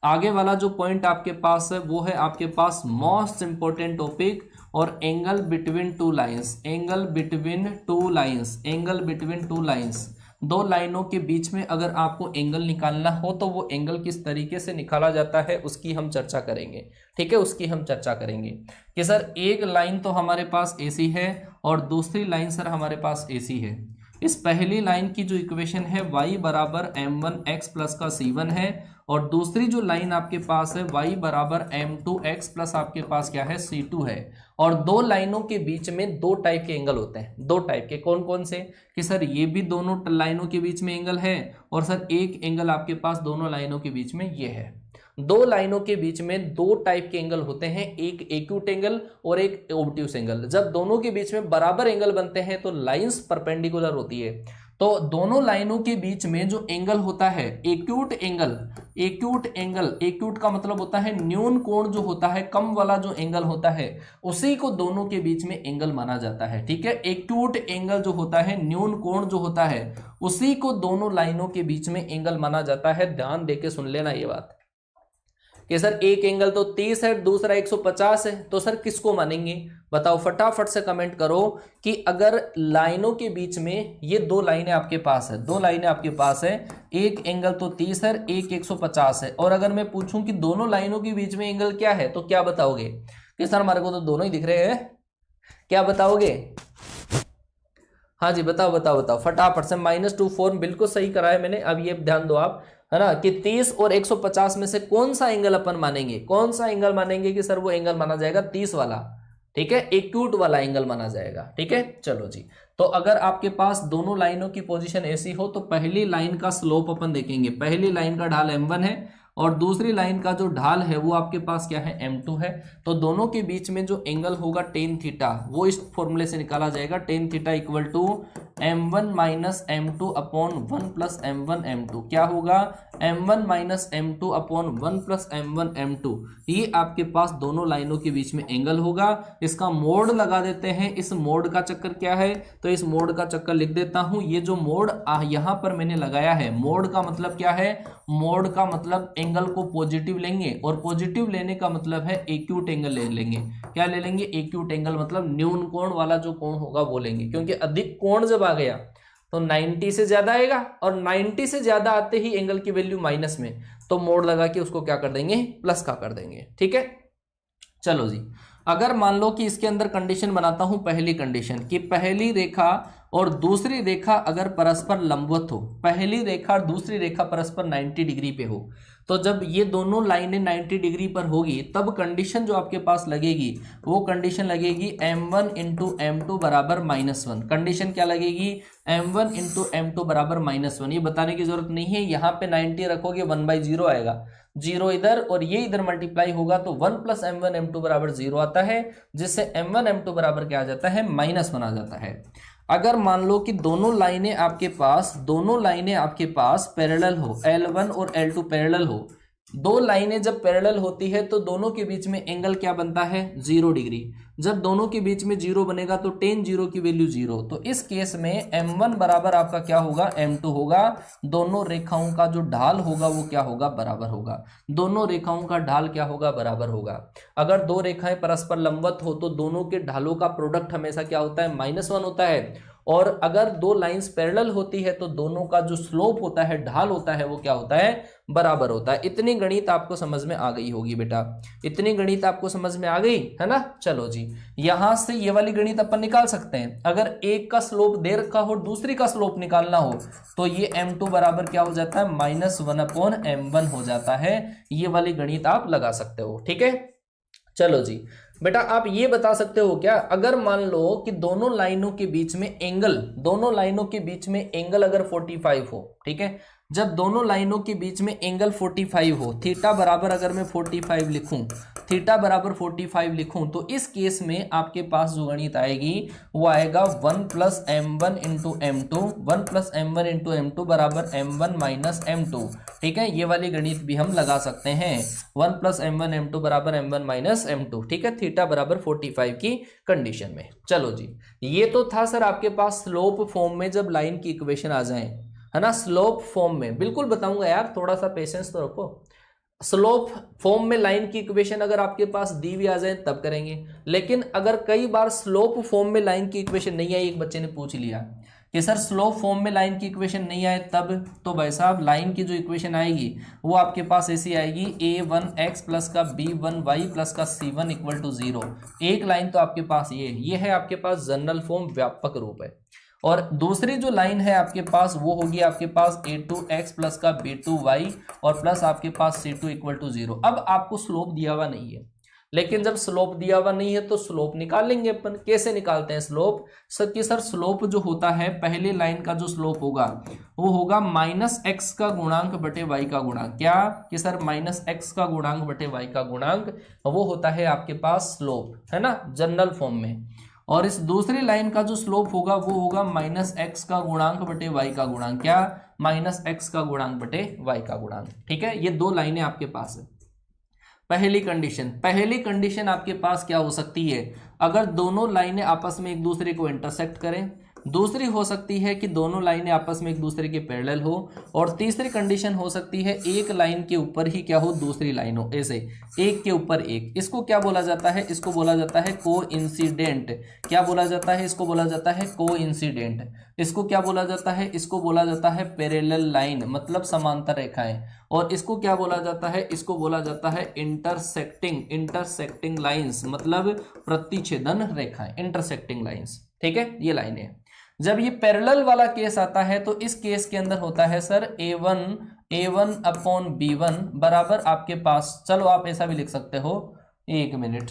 आगे वाला जो पॉइंट आपके पास है वो है आपके पास मोस्ट इंपोर्टेंट टॉपिक और angle between two lines. Angle between two lines, angle between two lines. दो लाइनों के बीच में अगर आपको एंगल निकालना हो तो वो एंगल किस तरीके से निकाला जाता है उसकी हम चर्चा करेंगे। ठीक है, उसकी हम चर्चा करेंगे कि सर एक लाइन तो हमारे पास AC है और दूसरी लाइन सर हमारे पास AC है। इस पहली लाइन की जो इक्वेशन है y बराबर m1x प्लस का c1 है और दूसरी जो लाइन आपके पास है y बराबर m2x प्लस आपके पास क्या है, c2 है। और दो लाइनों के बीच में दो टाइप के एंगल होते हैं। दो टाइप के कौन कौन से? कि सर ये भी दोनों लाइनों के बीच में एंगल है और सर एक एंगल आपके पास दोनों लाइनों के बीच में ये है। दो लाइनों के बीच में दो टाइप के एंगल होते हैं, एक एक्यूट एंगल और एक ओब्ट्यूस एंगल। जब दोनों के बीच में बराबर एंगल बनते हैं तो लाइंस परपेंडिकुलर होती है। तो दोनों लाइनों के बीच में जो एंगल होता है acute angle, acute angle, acute का मतलब होता है न्यून कोण जो होता है, कम वाला जो एंगल होता है उसी को दोनों के बीच में एंगल माना जाता है। ठीक है, एक्यूट एंगल जो होता है, न्यून कोण जो होता है उसी को दोनों लाइनों के बीच में एंगल माना जाता है। ध्यान देके सुन लेना ये बात कि सर एक एंगल तो 30 है, दूसरा 150 है, तो सर किसको मानेंगे? बताओ फटाफट से कमेंट करो कि अगर लाइनों के बीच में ये दो लाइनें आपके पास है, दो लाइनें आपके पास है, एक एंगल तो 30 है, एक 150 है, और अगर मैं पूछूं कि दोनों लाइनों के बीच में एंगल क्या है तो क्या बताओगे? कि सर हमारे को तो दोनों ही दिख रहे हैं, क्या बताओगे? हाँ जी बताओ बताओ बताओ फटाफट से। -2 बिल्कुल सही करा है मैंने। अब ये ध्यान दो आप, है ना, कि 30 और 150 में से कौन सा एंगल अपन मानेंगे? कौन सा एंगल मानेंगे? कि सर वो एंगल माना जाएगा 30 वाला। ठीक है, एक्यूट वाला एंगल माना जाएगा। ठीक है, चलो जी। तो अगर आपके पास दोनों लाइनों की पोजीशन ऐसी हो तो पहली लाइन का स्लोप अपन देखेंगे। पहली लाइन का ढाल m1 है और दूसरी लाइन का जो ढाल है वो आपके पास क्या है, m2 है। तो दोनों के बीच में जो एंगल होगा टेन थीटा, वो इस फॉर्मूले से निकाला जाएगा, tan theta equal to m1 minus m2 upon 1 plus m1 m2। क्या होगा, m1 minus m2 upon 1 plus m1 m2। ये आपके पास दोनों लाइनों के बीच में एंगल होगा। इसका मोड लगा देते हैं। इस मोड का चक्कर क्या है, तो इस मोड का चक्कर लिख देता हूं। ये जो मोड यहां पर मैंने लगाया है, मोड का मतलब क्या है, मोड का मतलब एंगल को पॉजिटिव लेंगे, और पॉजिटिव लेने का मतलब है एक्यूट एंगल ले लेंगे। क्या ले लेंगे, एक्यूट एंगल, मतलब न्यून कोण वाला जो कोण होगा वो लेंगे, क्योंकि अधिक कोण जब आ गया तो 90 से ज्यादा आएगा, और 90 से ज्यादा आते ही एंगल की वैल्यू माइनस में, तो मोड लगा के उसको क्या कर देंगे, प्लस का कर देंगे। ठीक है, चलो जी, अगर मान लो कि इसके अंदर कंडीशन बनाता हूं, पहली कंडीशन कि पहली रेखा और दूसरी रेखा अगर परस्पर लंबवत हो, पहली रेखा और दूसरी रेखा परस्पर 90 डिग्री पे हो, तो जब ये दोनों लाइनें 90 डिग्री पर होगी तब कंडीशन जो आपके पास लगेगी वो कंडीशन लगेगी m1 इंटू m2 बराबर -1। कंडीशन क्या लगेगी, m1 इंटू m2 बराबर -1। ये बताने की जरूरत नहीं है, यहाँ पे 90 रखोगे 1/0 आएगा, 0 इधर और ये इधर मल्टीप्लाई होगा तो 1 प्लस m1 m2 बराबर 0 आता है, जिससे m1 m2 बराबर क्या आ जाता है, -1 आ जाता है। अगर मान लो कि दोनों लाइनें आपके पास पैरेलल हो, L1 और L2 पैरेलल हो, दो लाइनें जब पैरेलल होती है तो दोनों के बीच में एंगल क्या बनता है, 0 डिग्री। जब दोनों के बीच में 0 बनेगा तो tan 0 की वैल्यू 0। तो इस केस में m1 बराबर आपका क्या होगा, m2 होगा। दोनों रेखाओं का जो ढाल होगा वो क्या होगा, बराबर होगा। दोनों रेखाओं का ढाल क्या होगा, बराबर होगा। अगर दो रेखाएं परस्पर लंबवत हो तो दोनों के ढालों का प्रोडक्ट हमेशा क्या होता है, -1 होता है। और अगर दो लाइंस पैरेलल होती है तो दोनों का जो स्लोप होता है, ढाल होता है, वो क्या होता है, बराबर होता है। इतनी गणित आपको समझ में आ गई होगी बेटा, इतनी गणित आपको समझ में आ गई है ना। चलो जी, यहां से ये वाली गणित अपन निकाल सकते हैं। अगर एक का स्लोप दे रखा हो, दूसरी का स्लोप निकालना हो, तो ये m2 बराबर क्या हो जाता है, -1/m1 हो जाता है। ये वाली गणित आप लगा सकते हो। ठीक है, चलो जी बेटा, आप ये बता सकते हो क्या, अगर मान लो कि दोनों लाइनों के बीच में एंगल अगर 45 हो, ठीक है, जब दोनों लाइनों के बीच में एंगल 45 हो, थीटा बराबर अगर मैं 45 लिखूं, तो इस केस में आपके पास जो गणित आएगी वो आएगा 1 प्लस m1 इंटू m2 बराबर m1 माइनस m2। ठीक है, ये वाली गणित भी हम लगा सकते हैं, 1 प्लस m1 m2 बराबर m1 माइनस m2। ठीक है, थीटा बराबर 45 की कंडीशन में। चलो जी, ये तो था सर आपके पास स्लोप फॉर्म में, जब लाइन की इक्वेशन आ जाए, है ना, स्लोप फॉर्म में बिल्कुल बताऊंगा यार, थोड़ा सा पेशेंस तो रखो। स्लोप फॉर्म में लाइन की इक्वेशन अगर आपके पास दी हुई आ जाए तब करेंगे, लेकिन अगर कई बार स्लोप फॉर्म में लाइन की इक्वेशन नहीं आई, एक बच्चे ने पूछ लिया कि सर स्लोप फॉर्म में लाइन की इक्वेशन नहीं आए तब, तो भाई साहब लाइन की जो इक्वेशन आएगी वो आपके पास ऐसी आएगी, a1x प्लस का b1y प्लस का c1 इक्वल टू 0। एक लाइन तो आपके पास ये है आपके पास जनरल फॉर्म, व्यापक रूप है। और दूसरी जो लाइन है आपके पास वो होगी आपके पास a2x प्लस का b2y और प्लस आपके पास c2 इक्वल टू 0। अब आपको स्लोप दिया हुआ नहीं है, लेकिन जब स्लोप दिया हुआ नहीं है तो स्लोप निकाल लेंगे अपन। कैसे निकालते हैं स्लोप, सर कि सर स्लोप जो होता है, पहले लाइन का जो स्लोप होगा वो होगा -x का गुणांक बटे y का गुणांक। क्या कि सर -x का गुणांक बटे y का गुणांक, वो होता है आपके पास स्लोप, है ना, जनरल फॉर्म में। और इस दूसरी लाइन का जो स्लोप होगा वो होगा -x का गुणांक बटे y का गुणांक। क्या, -x का गुणांक बटे y का गुणांक। ठीक है, ये दो लाइनें आपके पास है। पहली कंडीशन आपके पास क्या हो सकती है, अगर दोनों लाइनें आपस में एक दूसरे को इंटरसेक्ट करें। दूसरी हो सकती है कि दोनों लाइनें आपस में एक दूसरे के पैरेलल हो। और तीसरी कंडीशन हो सकती है एक लाइन के ऊपर ही क्या हो, दूसरी लाइन हो, ऐसे एक के ऊपर एक। इसको क्या बोला जाता है, इसको बोला जाता है कोइंसिडेंट। क्या बोला जाता है, इसको बोला जाता है कोइंसिडेंट। इसको क्या बोला जाता है, इसको बोला जाता है पैरेलल लाइन, मतलब समांतर रेखाएं। और इसको क्या बोला जाता है, इसको बोला जाता है इंटरसेक्टिंग लाइंस, मतलब प्रतिच्छेदन रेखाएं, इंटरसेक्टिंग लाइंस। ठीक है, ये लाइनें। जब ये पैरेलल वाला केस आता है तो इस केस के अंदर होता है सर a1 अपॉन b1 बराबर आपके पास, चलो आप ऐसा भी लिख सकते हो, एक मिनट,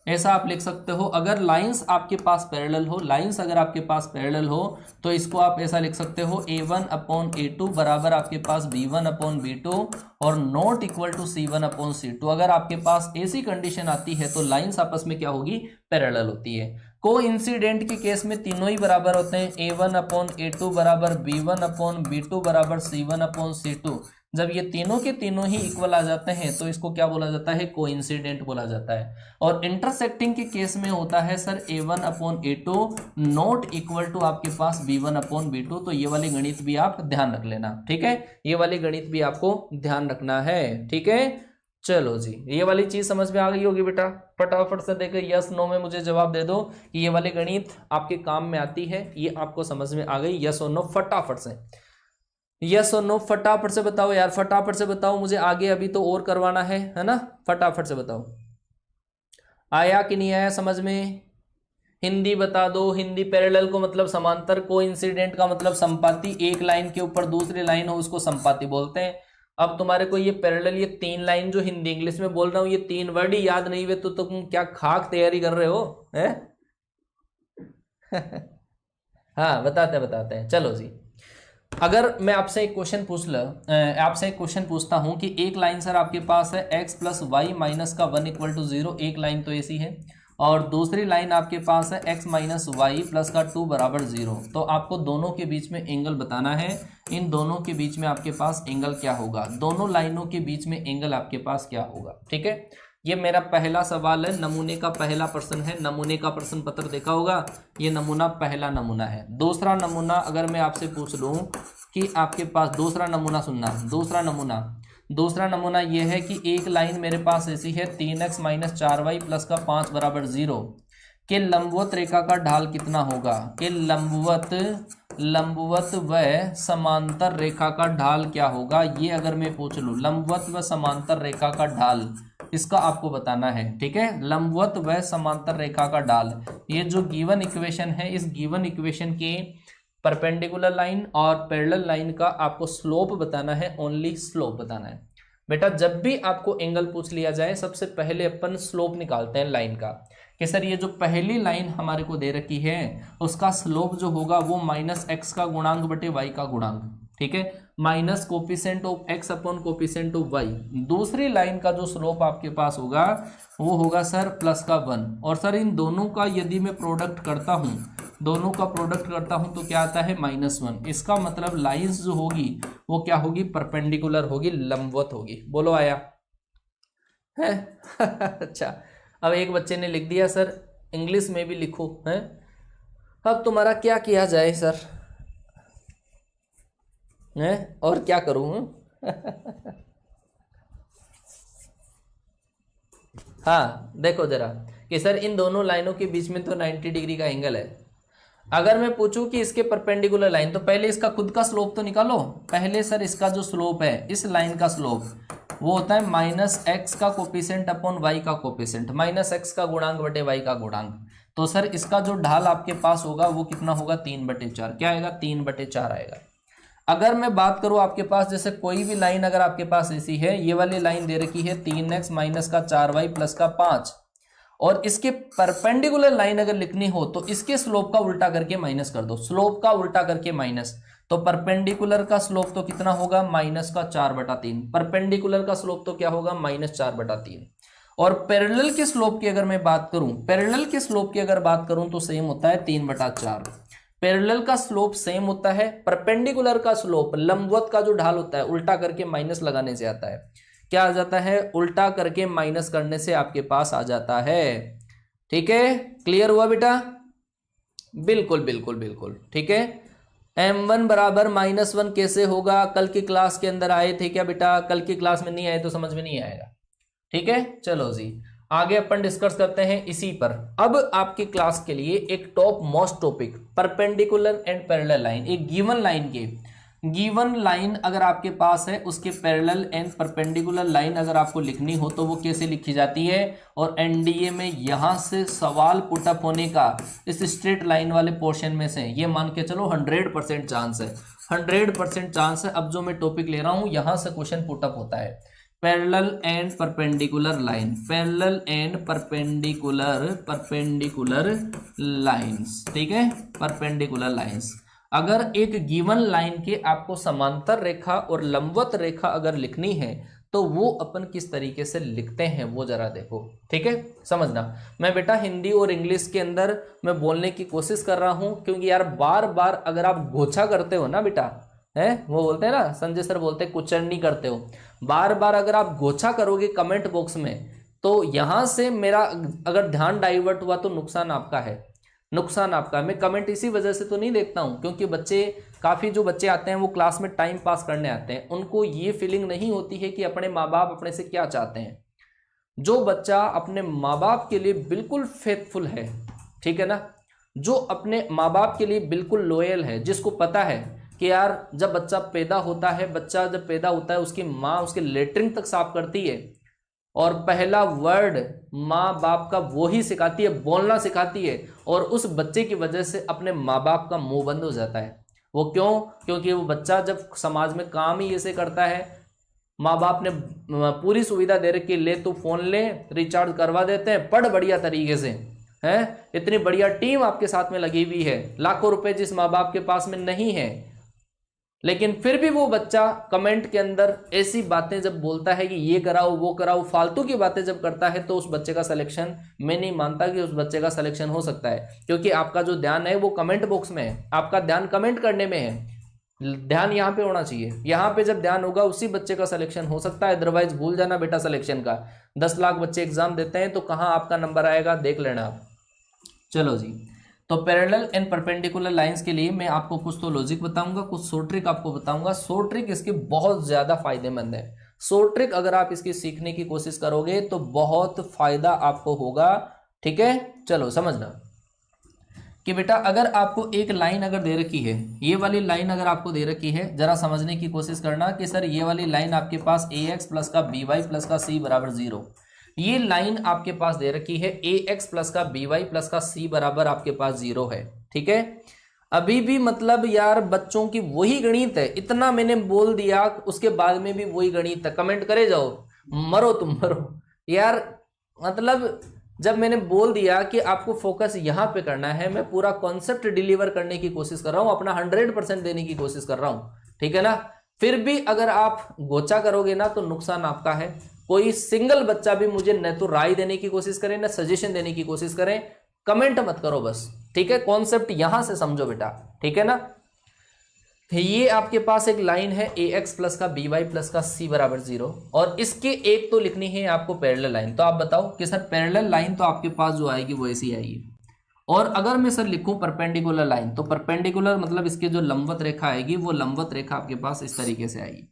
ऐसा आप लिख सकते हो। अगर लाइंस आपके पास पैरेलल हो, लाइंस अगर आपके पास पैरेलल हो तो इसको आप ऐसा लिख सकते हो A1/A2 बराबर आपके पास B1/B2 और नॉट इक्वल टू C1/C2। अगर आपके पास ऐसी कंडीशन आती है तो लाइंस आपस में क्या होगी, पैरेलल होती है। कोइंसिडेंट के केस में तीनों ही बराबर होते हैं, A1/A2 बराबर B1/B2 बराबर C1/C2। जब ये तीनों के तीनों ही इक्वल आ जाते हैं तो इसको क्या बोला जाता है, कोइंसिडेंट बोला जाता है। और इंटरसेक्टिंग के केस में होता है sir A1/A2 not equal to आपके पास B1/B2। तो ये वाली गणित भी आप ध्यान रख लेना, ठीक है, ये वाली गणित भी आपको ध्यान रखना है, ठीक है। चलो जी, ये वाली चीज समझ में आ गई होगी बेटा। फटाफट से देखो यस नो में मुझे जवाब दे दो कि ये वाली गणित आपके काम में आती है, ये आपको समझ में आ गई, यस और नो फटाफट से, यस और नो फटाफट से बताओ यार, फटाफट से बताओ, मुझे आगे अभी तो और करवाना है ना, फटाफट से बताओ आया कि नहीं आया समझ में। हिंदी बता दो, हिंदी पैरेलल को मतलब समांतर, कोइंसिडेंट का मतलब संपाती, एक लाइन के ऊपर दूसरी लाइन हो उसको संपाती बोलते हैं। अब तुम्हारे को ये पैरेलल, ये तीन लाइन जो हिंदी इंग्लिश में बोल रहा हूं, ये तीन वर्ड ही याद नहीं हुए तो तुम क्या खाक तैयारी कर रहे हो है? हाँ बताते हैं, चलो जी। अगर मैं आपसे एक क्वेश्चन पूछता हूं कि एक लाइन सर आपके पास है x प्लस वाई माइनस का 1 इक्वल टू 0, एक लाइन तो ऐसी है, और दूसरी लाइन आपके पास है x माइनस वाई प्लस का 2 बराबर 0, तो आपको दोनों के बीच में एंगल बताना है। इन दोनों के बीच में आपके पास एंगल क्या होगा, दोनों लाइनों के बीच में एंगल आपके पास क्या होगा, ठीक है। ये मेरा पहला सवाल है, नमूने का पहला प्रश्न है, नमूने का प्रश्न पत्र देखा होगा, ये नमूना पहला नमूना है। दूसरा नमूना अगर मैं आपसे पूछ लूं कि आपके पास दूसरा नमूना सुनना, दूसरा नमूना ये है कि एक लाइन मेरे पास ऐसी है 3x माइनस 4y प्लस का 5 बराबर 0 के लंबवत रेखा का ढाल कितना होगा, कि लंबवत व समांतर रेखा का ढाल क्या होगा, ये अगर मैं पूछ लूं लंबवत व समांतर रेखा का ढाल, इसका आपको बताना है, ठीक है। लंबवत व समांतर रेखा का ढाल, ये जो गिवन इक्वेशन है, इस गिवन इक्वेशन के परपेंडिकुलर लाइन और पैरेलल लाइन का आपको स्लोप बताना है, ओनली स्लोप बताना है। बेटा जब भी आपको एंगल पूछ लिया जाए सबसे पहले अपन स्लोप निकालते हैं लाइन का, कि सर ये जो पहली लाइन हमारे को दे रखी है उसका स्लोप जो होगा वो माइनस एक्स का गुणांक बटे वाई का गुणांक, ठीक है, minus coefficient of x upon coefficient of y. दूसरी लाइन का जो स्लोप आपके पास होगा वो होगा सर प्लस का 1, और सर इन दोनों का यदि मैं प्रोडक्ट करता हूं, तो क्या आता है -1। इसका मतलब लाइंस जो होगी वो क्या होगी, परपेंडिकुलर होगी, लंबवत होगी। बोलो आया है? अच्छा, अब एक बच्चे ने लिख दिया सर इंग्लिश में भी लिखो है, अब तुम्हारा क्या किया जाए सर है, और क्या करूं? हाँ देखो जरा कि सर इन दोनों लाइनों के बीच में तो 90 डिग्री का एंगल है। अगर मैं पूछूं कि इसके परपेंडिकुलर लाइन, तो पहले इसका खुद का स्लोप तो निकालो। पहले सर इसका जो स्लोप है, इस लाइन का स्लोप वो होता है माइनस एक्स का कोफिशिएंट अपॉन वाई का कोफिशिएंट, माइनस एक्स का गुणांक बटे वाई का गुणांक। तो सर इसका जो ढाल आपके पास होगा वो कितना होगा, 3/4। क्या आएगा, 3/4 आएगा। अगर मैं बात करूं आपके पास, जैसे कोई भी लाइन अगर आपके पास ऐसी है, ये वाली लाइन दे रखी है 3x माइनस का 4y प्लस का 5, और इसके परपेंडिकुलर लाइन अगर लिखनी हो तो इसके स्लोप का उल्टा करके माइनस कर दो, स्लोप का उल्टा करके माइनस, तो परपेंडिकुलर का स्लोप तो कितना होगा, माइनस का 4/3। परपेंडिकुलर का स्लोप तो क्या होगा, -4/3। और पैरेलल के स्लोप की अगर मैं बात करूं, पैरेलल के स्लोप की अगर बात करूं तो सेम होता है 3/4। पैरेलल का स्लोप सेम होता है, परपेंडिकुलर का स्लोप, लंबवत का जो ढाल होता है, उल्टा करके माइनस लगाने से आता है। क्या आ जाता है, उल्टा करके माइनस करने से आपके पास आ जाता है। ठीक है, क्लियर हुआ बेटा? बिल्कुल बिल्कुल बिल्कुल, ठीक है। m1 बराबर -1 कैसे होगा, कल की क्लास के अंदर आए थे क्या बेटा? कल की क्लास में नहीं आए तो समझ में नहीं आएगा। ठीक है, चलो जी आगे अपन डिस्कस करते हैं इसी पर। अब आपकी क्लास के लिए एक top most topic, perpendicular and parallel line. एक गिवन लाइन के, गिवन लाइन अगर आपके पास है, उसके पैरेलल एंड परपेंडिकुलर लाइन अगर आपको लिखनी हो तो वो कैसे लिखी जाती है। और एनडीए में यहां से सवाल पुटअप होने का इस स्ट्रेट लाइन वाले पोर्शन में से ये मान के चलो 100% चांस है, 100% चांस है। अब जो मैं टॉपिक ले रहा हूं यहां से क्वेश्चन पुटअप होता है। Parallel and perpendicular line, parallel and perpendicular lines, ठीक है, परपेंडिकुलर लाइंस। अगर एक गिवन लाइन के आपको समांतर रेखा और लंबवत रेखा अगर लिखनी है तो वो अपन किस तरीके से लिखते हैं वो जरा देखो, ठीक है, समझना। मैं बेटा हिंदी और इंग्लिश के अंदर मैं बोलने की कोशिश कर रहा हूं, क्योंकि यार बार बार अगर आप गोछा करते हो ना बेटा, है वो बोलते हैं ना, संजय सर बोलते हैं कुचरनी करते हो, बार बार अगर आप गोछा करोगे कमेंट बॉक्स में तो यहां से मेरा अगर ध्यान डाइवर्ट हुआ तो नुकसान आपका है, नुकसान आपका। मैं कमेंट इसी वजह से तो नहीं देखता हूं क्योंकि बच्चे काफ़ी जो बच्चे आते हैं वो क्लास में टाइम पास करने आते हैं, उनको ये फीलिंग नहीं होती है कि अपने माँ बाप अपने से क्या चाहते हैं। जो बच्चा अपने माँ बाप के लिए बिल्कुल फेथफुल है, ठीक है ना, जो अपने माँ बाप के लिए बिल्कुल लॉयल है, जिसको पता है कि यार जब बच्चा पैदा होता है, बच्चा जब पैदा होता है उसकी माँ उसके लेटरिन तक साफ करती है और पहला वर्ड माँ बाप का वो ही सिखाती है, बोलना सिखाती है, और उस बच्चे की वजह से अपने माँ बाप का मुंह बंद हो जाता है। वो क्यों? क्योंकि वो बच्चा जब समाज में काम ही ऐसे करता है, माँ बाप ने पूरी सुविधा दे रखी, ले तो फोन ले, रिचार्ज करवा देते हैं, पढ़ बढ़िया तरीके से, है इतनी बढ़िया टीम आपके साथ में लगी हुई है, लाखों रुपए जिस माँ बाप के पास में नहीं है, लेकिन फिर भी वो बच्चा कमेंट के अंदर ऐसी बातें जब बोलता है कि ये कराओ वो कराओ, फालतू की बातें जब करता है, तो उस बच्चे का सिलेक्शन, मैं नहीं मानता कि उस बच्चे का सिलेक्शन हो सकता है, क्योंकि आपका जो ध्यान है वो कमेंट बॉक्स में है, आपका ध्यान कमेंट करने में है, ध्यान यहाँ पे होना चाहिए। यहाँ पे जब ध्यान होगा उसी बच्चे का सिलेक्शन हो सकता है, अदरवाइज भूल जाना बेटा सिलेक्शन का। 10 लाख बच्चे एग्जाम देते हैं तो कहाँ आपका नंबर आएगा, देख लेना आप। चलो जी, तो पैरेलल एंड परपेंडिकुलर लाइंस के लिए मैं आपको कुछ तो लॉजिक बताऊंगा, कुछ शो ट्रिक आपको बताऊंगा। शो ट्रिक इसकी बहुत ज्यादा फायदेमंद है। शो ट्रिक अगर आप इसकी सीखने की कोशिश करोगे तो बहुत फायदा आपको होगा, ठीक है। चलो समझना कि बेटा अगर आपको एक लाइन अगर दे रखी है, ये वाली लाइन अगर आपको दे रखी है, जरा समझने की कोशिश करना कि सर ये वाली लाइन आपके पास ax प्लस का by प्लस का c बराबर 0, ये लाइन आपके पास दे रखी है ax प्लस का by प्लस का c बराबर आपके पास 0 है, ठीक है। अभी भी मतलब यार बच्चों की वही गणित है, इतना मैंने बोल दिया उसके बाद में भी वही गणित है, कमेंट करे जाओ, मरो तुम मरो यार। मतलब जब मैंने बोल दिया कि आपको फोकस यहां पे करना है, मैं पूरा कॉन्सेप्ट डिलीवर करने की कोशिश कर रहा हूं, अपना 100% देने की कोशिश कर रहा हूं, ठीक है ना। फिर भी अगर आप गोचा करोगे ना तो नुकसान आपका है। कोई सिंगल बच्चा भी मुझे न तो राय देने की कोशिश करे न सजेशन देने की कोशिश करें, कमेंट मत करो बस, ठीक है। कॉन्सेप्ट यहां से समझो बेटा, ठीक है ना। ये आपके पास एक लाइन है ax प्लस का by प्लस का c बराबर 0, और इसके एक तो लिखनी है आपको पैरेलल लाइन। तो आप बताओ कि सर पैरेलल लाइन तो आपके पास जो आएगी वो ऐसी आएगी, और अगर मैं सर लिखूं परपेंडिकुलर लाइन, तो परपेंडिकुलर मतलब इसके जो लंबवत रेखा आएगी वो लंबवत रेखा आपके पास इस तरीके से आएगी।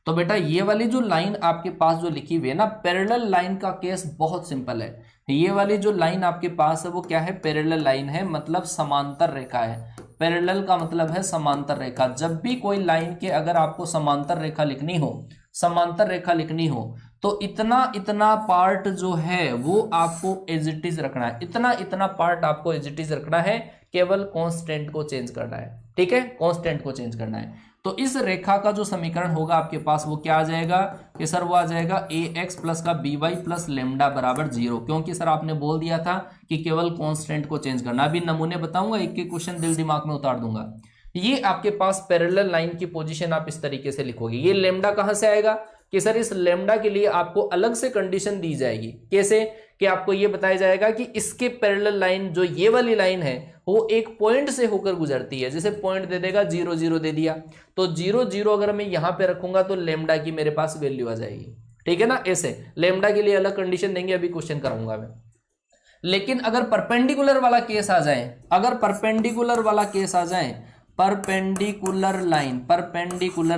तो बेटा ये वाली जो लाइन आपके पास जो लिखी हुई है ना, पैरेलल लाइन का केस बहुत सिंपल है। ये वाली जो लाइन आपके पास है वो क्या है, पैरेलल लाइन है, मतलब समांतर रेखा है। पैरेलल का मतलब है समांतर रेखा। जब भी कोई लाइन के अगर आपको समांतर रेखा लिखनी हो, समांतर रेखा लिखनी हो, तो इतना इतना पार्ट जो है वो आपको एज इट इज रखना है, इतना इतना पार्ट आपको एज इट इज रखना है, केवल कांस्टेंट को चेंज करना है, ठीक है, कांस्टेंट को चेंज करना है। तो इस रेखा का जो समीकरण होगा आपके पास वो क्या आ जाएगा कि सर वो आ जाएगा ax प्लस का by प्लस लेमडा बराबर 0, क्योंकि सर आपने बोल दिया था कि केवल कांस्टेंट को चेंज करना। अभी नमूने बताऊंगा, एक एक क्वेश्चन दिल दिमाग में उतार दूंगा। ये आपके पास पैरेलल लाइन की पोजीशन आप इस तरीके से लिखोगे। ये लेमडा कहां से आएगा कि सर इस लेमडा के लिए आपको अलग से कंडीशन दी जाएगी। कैसे कि आपको ये बताया जाएगा कि इसके पैरेलल लाइन जो ये वाली लाइन है वो एक पॉइंट से होकर गुजरती है। जैसे पॉइंट दे देगा 0 0 दे दिया, तो 0 0 अगर मैं यहां पे रखूंगा तो लेमडा की मेरे पास वैल्यू आ जाएगी, ठीक है ना। ऐसे लेमडा के लिए अलग कंडीशन देंगे, अभी क्वेश्चन कराऊंगा मैं। लेकिन अगर परपेंडिकुलर वाला केस आ जाए, अगर परपेंडिकुलर वाला केस आ जाए, परपेंडिकुलर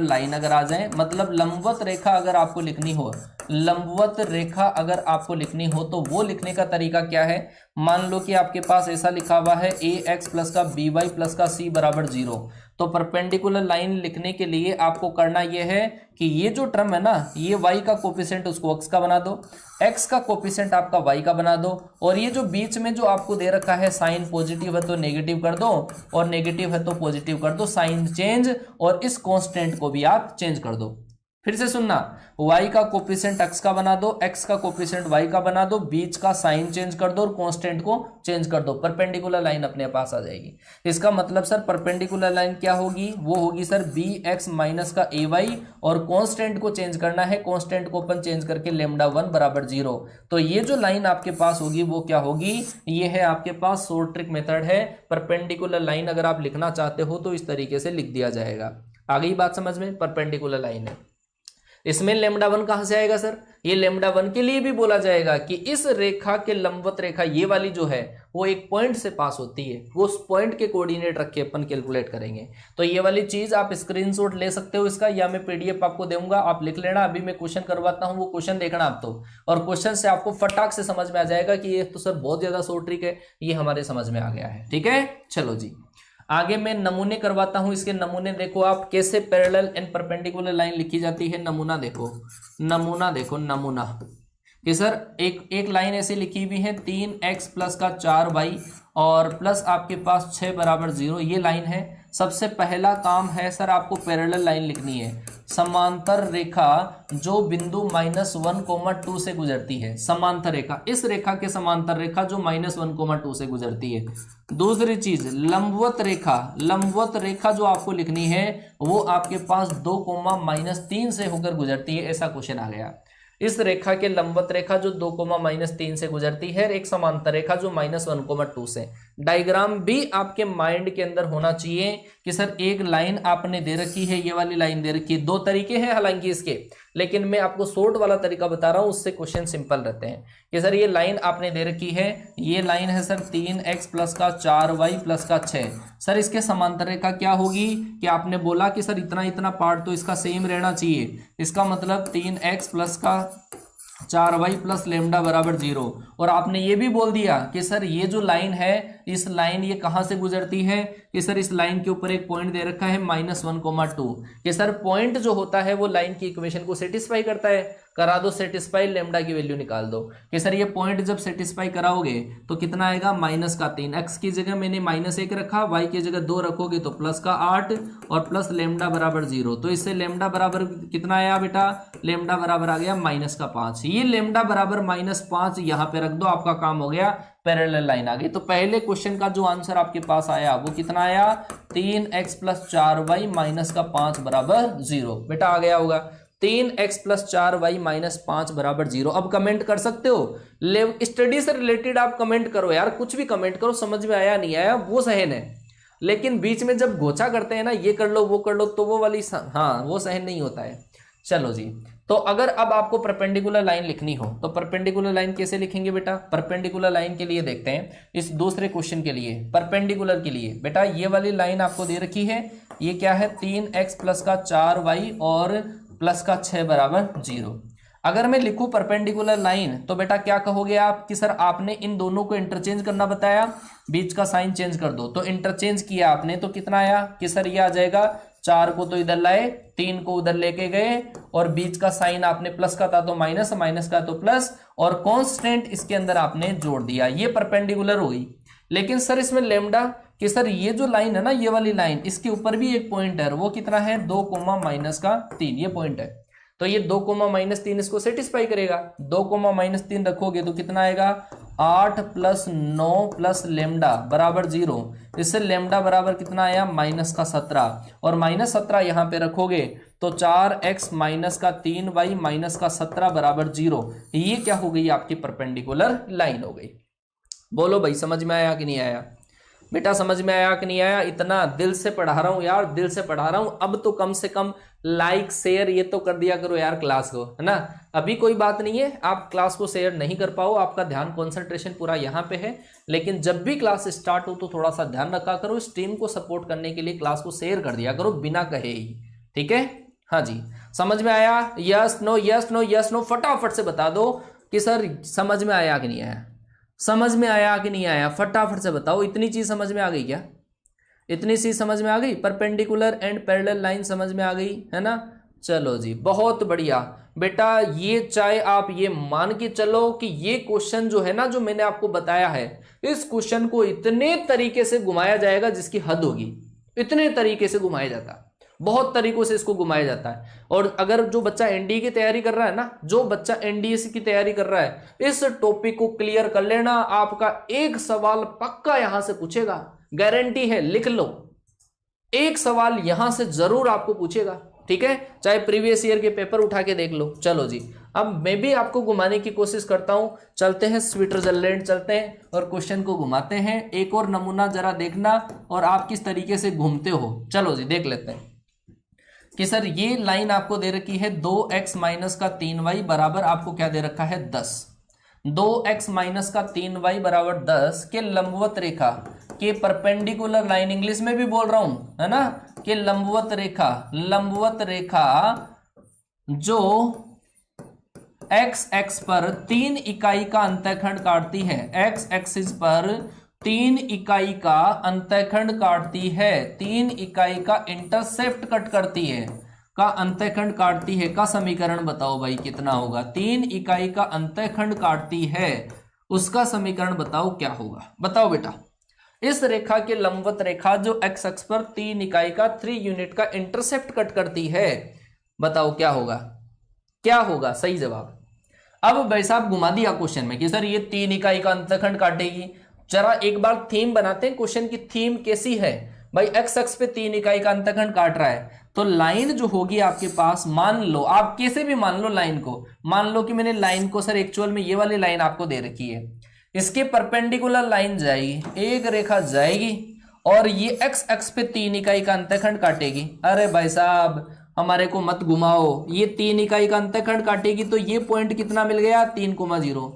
लाइन अगर आ जाए, मतलब लंबवत रेखा अगर आपको लिखनी हो, लंबवत रेखा अगर आपको लिखनी हो तो वो लिखने का तरीका क्या है। मान लो कि आपके पास ऐसा लिखा हुआ है ax प्लस का by प्लस का c बराबर 0, तो परपेंडिकुलर लाइन लिखने के लिए आपको करना यह है कि ये जो टर्म है ना, ये y का कोफिशिएंट उसको x का बना दो, x का कोफिशिएंट आपका y का बना दो, और ये जो बीच में जो आपको दे रखा है साइन पॉजिटिव है तो नेगेटिव कर दो, और नेगेटिव है तो पॉजिटिव कर दो, साइन चेंज, और इस कांस्टेंट को भी आप चेंज कर दो। फिर से सुनना, y का कोफिशिएंट x का बना दो, x का कोफिशिएंट y का बना दो, बीच का साइन चेंज कर दो और कांस्टेंट को चेंज कर दो, परपेंडिकुलर लाइन अपने पास आ जाएगी। इसका मतलब सर परपेंडिकुलर लाइन क्या होगी, वो होगी सर bx माइनस का ay, और कांस्टेंट को चेंज करना है, कांस्टेंट को अपन चेंज करके λ1 बराबर 0। तो ये जो लाइन आपके पास होगी वो क्या होगी, ये है आपके पास शॉर्ट ट्रिक मेथड है। परपेंडिकुलर लाइन अगर आप लिखना चाहते हो तो इस तरीके से लिख दिया जाएगा। आ गई बात समझ में, परपेंडिकुलर लाइन है। इसमें λ1 कहां से आएगा सर, ये λ1 के लिए भी बोला जाएगा कि इस रेखा के लंबवत रेखा ये वाली जो है वो एक पॉइंट से पास होती है, वो उस पॉइंट के कोऑर्डिनेट रख के अपन कैलकुलेट करेंगे। तो ये वाली चीज आप स्क्रीनशॉट ले सकते हो इसका, या मैं पीडीएफ आपको दूंगा, आप लिख लेना। अभी मैं क्वेश्चन करवाता हूँ, वो क्वेश्चन देखना आप तो, और क्वेश्चन से आपको फटाक से समझ में आ जाएगा कि ये तो सर बहुत ज्यादा शॉर्ट ट्रिक है, ये हमारे समझ में आ गया है। ठीक है, चलो जी आगे मैं नमूने करवाता हूं। इसके नमूने देखो आप, कैसे पैरेलल एंड परपेंडिकुलर लाइन लिखी जाती है। नमूना देखो, नमूना देखो, नमूना कि सर एक लाइन ऐसे लिखी हुई है 3x प्लस का 4y और प्लस आपके पास 6 बराबर 0, ये लाइन है। सबसे पहला काम है सर आपको पैरेलल लाइन लिखनी है, समांतर रेखा जो बिंदु -1,2 से गुजरती है। समांतर रेखा, इस रेखा के समांतर रेखा जो -1,2 से गुजरती है। दूसरी चीज लंबवत रेखा, लंबवत रेखा जो आपको लिखनी है वो आपके पास 2,-3 से होकर गुजरती है। ऐसा क्वेश्चन आ गया, इस रेखा के लंबवत रेखा जो 2,-3 से गुजरती है, एक समांतर रेखा जो -1,2 से। डायग्राम भी आपके माइंड के अंदर होना चाहिए कि सर एक लाइन आपने दे रखी है, ये वाली लाइन दे रखी है। दो तरीके हैं हालांकि इसके, लेकिन मैं आपको शॉर्ट वाला तरीका बता रहा हूं, उससे क्वेश्चन सिंपल रहते हैं। कि सर ये लाइन आपने दे रखी है, ये लाइन है सर 3x प्लस का 4y प्लस का 6। सर इसके समांतर रेखा क्या होगी कि आपने बोला कि सर इतना इतना पार्ट तो इसका सेम रहना चाहिए। इसका मतलब 3x प्लस का 4y प्लस लेमडा बराबर 0। और आपने ये भी बोल दिया कि सर ये जो लाइन है, इस लाइन ये कहां से गुजरती है कि सर इस लाइन के ऊपर एक पॉइंट दे रखा है -1,2 कि सर पॉइंट जो होता है वो लाइन की इक्वेशन को सेटिस्फाई करता है। करा दो सेटिस्फाई, लेमडा की वैल्यू निकाल दो कि सर ये पॉइंट जब सेटिस्फाई कराओगे तो कितना आएगा, -3। x की जगह मैंने -1 रखा, y की जगह 2 रखोगे तो +8 और प्लस लेमडा बराबर 0। तो इससे लेमडा बराबर कितना आया बेटा, लेमडा बराबर आ गया -5। ये लेमडा बराबर -5 यहां पे रख दो, आपका काम हो गया, पैरेलल लाइन आ गई। तो पहले क्वेश्चन का जो आंसर आपके पास आया वो कितना आया, 3x प्लस 4y -5 बराबर 0। बेटा आ गया होगा, 3x प्लस 4y -5 बराबर 0। अब कमेंट कर सकते हो, स्टडी से रिलेटेड आप कमेंट करो यार, कुछ भी कमेंट करो, समझ में आया नहीं आया वो सहन है, लेकिन बीच में जब गोचा करते हैं ना, ये कर लो वो कर लो, तो वो वाली हाँ वो सहन नहीं होता है। चलो जी, तो अगर अब आपको परपेंडिकुलर लाइन लिखनी हो तो परपेंडिकुलर लाइन कैसे लिखेंगे बेटा। परपेंडिकुलर लाइन के लिए देखते हैं इस दूसरे क्वेश्चन के लिए। परपेंडिकुलर के लिए बेटा ये वाली लाइन आपको दे रखी है, ये क्या है 3x प्लस का 4y और प्लस का 6 बराबर 0। अगर मैं लिखूं परपेंडिकुलर लाइन तो बेटा क्या कहोगे आप कि सर आपने इन दोनों को इंटरचेंज करना बताया, बीच का साइन चेंज कर दो। तो इंटरचेंज किया आपने तो कितना आया कि सर ये आ जाएगा, 4 को तो इधर लाए, 3 को उधर लेके गए, और बीच का साइन आपने प्लस का था तो माइनस, माइनस का तो प्लस, और कांस्टेंट इसके अंदर आपने जोड़ दिया, ये परपेंडिकुलर हो गई। लेकिन सर इसमें लेमडा कि सर ये जो लाइन है ना, ये वाली लाइन, इसके ऊपर भी एक पॉइंट है, वो कितना है 2,-3, ये पॉइंट है। तो ये 2,-3 इसको सेटिस्फाई करेगा। 2,-3 रखोगे तो कितना आएगा, 8 + 9 + लेमडा बराबर 0। इससे लेमडा बराबर कितना आया, -17, और -17 यहां पे रखोगे तो 4x - 3y - 17 बराबर 0। ये क्या हो गई, आपकी परपेंडिकुलर लाइन हो गई। बोलो भाई समझ में आया कि नहीं आया बेटा, समझ में आया कि नहीं आया। इतना दिल से पढ़ा रहा हूं यार, दिल से पढ़ा रहा हूं। अब तो कम से कम लाइक शेयर ये तो कर दिया करो यार क्लास को, है ना। अभी कोई बात नहीं है, आप क्लास को शेयर नहीं कर पाओ, आपका ध्यान कंसंट्रेशन पूरा यहाँ पे है, लेकिन जब भी क्लास स्टार्ट हो तो थोड़ा सा ध्यान रखा करो। इस टीम को सपोर्ट करने के लिए क्लास को शेयर कर दिया करो बिना कहे ही, ठीक है। हाँ जी, समझ में आया, yes no yes no yes no, फटाफट से बता दो कि सर समझ में आया कि नहीं आया, समझ में आया कि नहीं आया, फटाफट से बताओ। इतनी चीज समझ में आ गई क्या, इतनी चीज समझ में आ गई, परपेंडिकुलर एंड पैरेलल लाइन समझ में आ गई, है ना। चलो जी बहुत बढ़िया बेटा, ये चाहे आप ये मान के चलो कि ये क्वेश्चन जो है ना, जो मैंने आपको बताया है, इस क्वेश्चन को इतने तरीके से घुमाया जाएगा जिसकी हद होगी, इतने तरीके से घुमाया जाता। बहुत तरीकों से इसको घुमाया जाता है। और अगर जो बच्चा एनडीए की तैयारी कर रहा है ना, जो बच्चा एनडीए की तैयारी कर रहा है, इस टॉपिक को क्लियर कर लेना, आपका एक सवाल पक्का यहां से पूछेगा, गारंटी है, लिख लो, एक सवाल यहां से जरूर आपको पूछेगा, ठीक है, चाहे प्रीवियस ईयर के पेपर उठा के देख लो। चलो जी, अब मैं भी आपको घुमाने की कोशिश करता हूं, चलते हैं स्विट्जरलैंड चलते हैं और क्वेश्चन को घुमाते हैं। एक और नमूना जरा देखना और आप किस तरीके से घूमते हो। चलो जी देख लेते हैं कि सर ये लाइन आपको दे रखी है 2x माइनस का 3y बराबर आपको क्या दे रखा है 10। 2x माइनस का 3y बराबर 10 के लंबवत रेखा के परपेंडिकुलर लाइन, इंग्लिश में भी बोल रहा हूं है ना, कि लंबवत रेखा जो x एक्स पर 3 इकाई का अंतःखंड काटती है, x एक्सिस पर 3 इकाई का अंतःखंड काटती है, 3 इकाई का इंटरसेप्ट कट करती है, का अंतःखंड काटती है, का समीकरण बताओ भाई कितना होगा। 3 इकाई का अंतःखंड काटती है, उसका समीकरण बताओ क्या होगा, बताओ बेटा। इस रेखा के लंबवत रेखा जो x अक्ष पर 3 इकाई का 3 यूनिट का इंटरसेप्ट कट करती है, बताओ क्या होगा, क्या होगा सही जवाब। अब भाई साहब घुमा दिया क्वेश्चन में कि सर ये 3 इकाई का अंतःखंड काटेगी। जरा एक बार थीम बनाते हैं, क्वेश्चन की थीम कैसी है भाई, x अक्ष पे 3 इकाई का अंतःखंड काट रहा है, तो लाइन जो होगी आपके पास, मान लो आप कैसे भी मान लो लाइन को, मान लो कि मैंने लाइन को सर एक्चुअल में ये वाली लाइन आपको दे रखी है, इसके परपेंडिकुलर लाइन जाएगी, एक रेखा जाएगी और ये x अक्ष पे 3 इकाई का अंतःखंड काटेगी। अरे भाई साहब हमारे को मत घुमाओ, ये 3 इकाई का अंतःखंड काटेगी तो ये पॉइंट कितना मिल गया 3,0।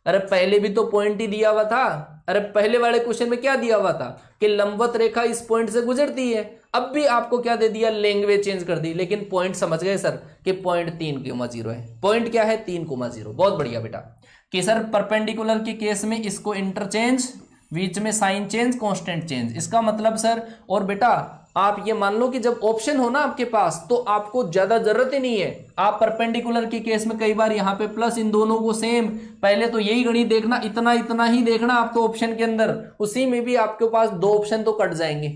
अरे पहले भी तो पॉइंट ही दिया हुआ था, अरे पहले वाले क्वेश्चन में क्या दिया हुआ था कि लंबवत रेखा इस पॉइंट से गुजरती है, अब भी आपको क्या दे दिया, लैंग्वेज चेंज कर दी, लेकिन पॉइंट समझ गए सर कि पॉइंट 3,0 है, पॉइंट क्या है 3,0। बहुत बढ़िया बेटा कि सर परपेंडिकुलर के केस में इसको इंटरचेंज, बीच में साइन चेंज, कांस्टेंट चेंज, इसका मतलब सर। और बेटा आप ये मान लो कि जब ऑप्शन हो ना आपके पास तो आपको ज्यादा जरूरत ही नहीं है, आप परपेंडिकुलर के केस में कई बार यहाँ पे प्लस, इन दोनों को सेम, पहले तो यही गणित देखना, इतना इतना ही देखना आप तो ऑप्शन के अंदर, उसी में भी आपके पास 2 ऑप्शन तो कट जाएंगे।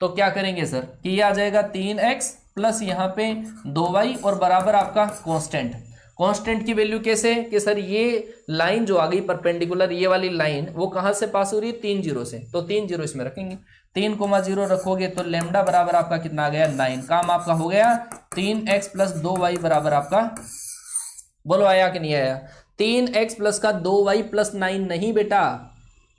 तो क्या करेंगे सर कि ये आ जाएगा 3x प्लस यहाँ पे 2y और बराबर आपका कांस्टेंट। कांस्टेंट की वैल्यू कैसे कि सर ये लाइन जो आ गई परपेंडिकुलर, ये वाली लाइन वो कहां से पास हो रही है 3 0 से, तो 3 0 इसमें रखेंगे, 3,0 रखोगे तो लैम्डा बराबर आपका कितना आ गया 9। काम आपका हो गया 3x प्लस 2y बराबर आपका, बोलो आया कि नहीं आया, 3x प्लस का 2y प्लस 9 नहीं बेटा,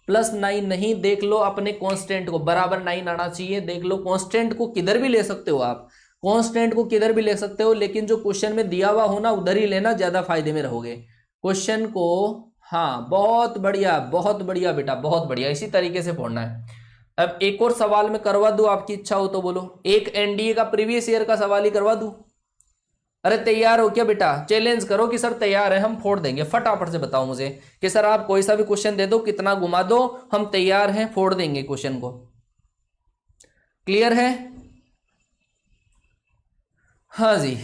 प्लस 9 नहीं, देख लो अपने कांस्टेंट को, बराबर 9 आना चाहिए, देख लो कांस्टेंट को किधर भी ले सकते हो आप, कांस्टेंट को किधर भी ले सकते हो, लेकिन जो क्वेश्चन में दिया हुआ हो ना उधर ही लेना, ज्यादा फायदे में रहोगे क्वेश्चन को। हाँ बहुत बढ़िया बेटा, बहुत बढ़िया, इसी तरीके से पढ़ना है। अब एक और सवाल में करवा दूं, आपकी इच्छा हो तो बोलो, एक एनडीए का प्रीवियस ईयर का सवाल ही करवा दूं। अरे तैयार हो क्या बेटा, चैलेंज करो कि सर तैयार है, हम फोड़ देंगे, फटाफट से बताओ मुझे कि सर आप कोई सा भी क्वेश्चन दे दो, कितना घुमा दो, हम तैयार हैं, फोड़ देंगे क्वेश्चन को। क्लियर है? हाँ जी,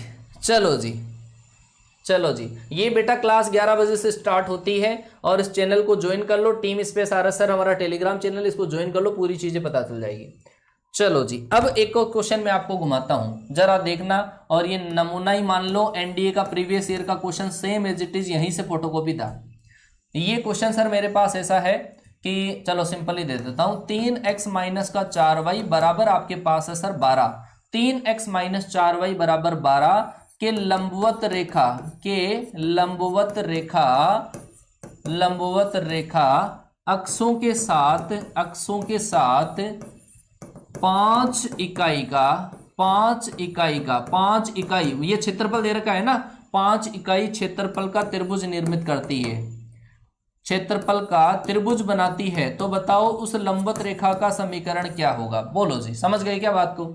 चलो जी, ये बेटा क्लास 11 बजे से स्टार्ट होती है और इस चैनल को ज्वाइन कर लो, टीम स्पेस आर सर हमारा टेलीग्राम चैनल, इसको ज्वाइन कर लो, पूरी चीजें पता चल जाएगी। चलो जी, अब एक और क्वेश्चन मैं आपको घुमाता हूं, जरा देखना, और ये नमूना ही मान लो एनडीए का प्रीवियस ईयर का question same as it is यहीं से फोटोकॉपी था। ये क्वेश्चन सर मेरे पास ऐसा है कि चलो सिंपल ही दे देता हूं, 3x माइनस का 4y बराबर आपके पास है सर 12, 3x माइनस 4y बराबर 12 के लंबवत रेखा अक्षों के साथ 5 इकाई ये क्षेत्रफल दे रखा है ना, 5 इकाई क्षेत्रफल का त्रिभुज निर्मित करती है, क्षेत्रफल का त्रिभुज बनाती है। तो बताओ उस लंबवत रेखा का समीकरण क्या होगा, बोलो जी, समझ गए क्या बात को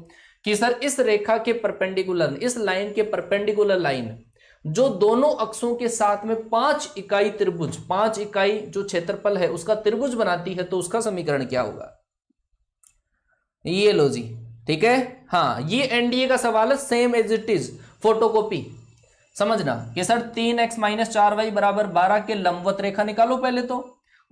कि सर इस रेखा के परपेंडिकुलर, इस लाइन के परपेंडिकुलर लाइन जो दोनों अक्षों के साथ में 5 इकाई त्रिभुज, 5 इकाई जो क्षेत्रफल है उसका त्रिभुज बनाती है, तो उसका समीकरण क्या होगा। ये लो जी, ठीक है। हाँ ये एनडीए का सवाल है, same as it is photocopy, समझना कि सर 3x माइनस 4y बराबर 12 के लंबवत रेखा निकालो पहले तो,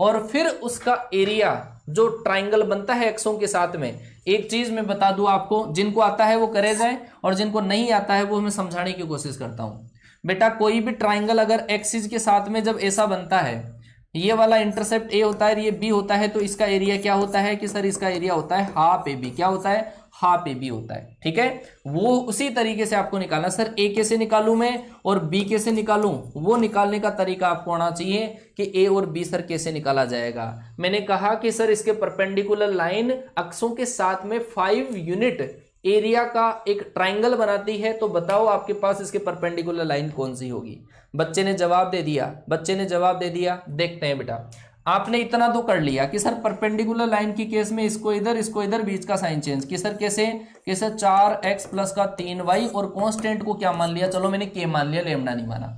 और फिर उसका एरिया जो ट्राइंगल बनता है एक्सों के साथ में। एक चीज मैं बता दूं आपको, जिनको आता है वो करे जाए और जिनको नहीं आता है वो मैं समझाने की कोशिश करता हूं। बेटा कोई भी ट्राइंगल अगर एक्सिस के साथ में जब ऐसा बनता है, ये वाला इंटरसेप्ट ए होता है, ये बी होता है, तो इसका एरिया क्या होता है कि सर इसका एरिया होता है हाफ ए बी। क्या होता है? हाफ ए बी होता है। ठीक है, वो उसी तरीके से आपको निकालना। सर ए कैसे निकालूं मैं और बी कैसे निकालूं, वो निकालने का तरीका आपको आना चाहिए कि ए और बी सर कैसे निकाला जाएगा। मैंने कहा कि सर इसके परपेंडिकुलर लाइन अक्षों के साथ में 5 यूनिट एरिया का एक ट्राइंगल बनाती है, तो बताओ आपके पास इसके परपेंडिकुलर लाइन कौन सी होगी। बच्चे ने जवाब दे दिया, बच्चे ने जवाब दे दिया। देखते हैं बेटा, आपने इतना तो कर लिया कि सर परपेंडिकुलर लाइन की केस में इसको इधर बीच का साइन चेंज कि सर कैसे, कि सर 4x प्लस का 3y और कांस्टेंट को क्या मान लिया, चलो मैंने k मान लिया, लेमडा नहीं माना।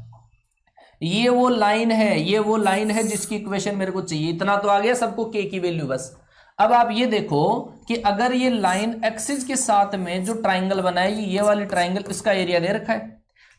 ये वो लाइन है, ये वो लाइन है जिसकी इक्वेशन मेरे को चाहिए। इतना तो आ गया सबको, k की वैल्यू बस। अब आप ये देखो कि अगर ये लाइन एक्सिस के साथ में जो ट्राइंगल बनाए, ये वाली ट्राइंगल, इसका एरिया दे रखा है,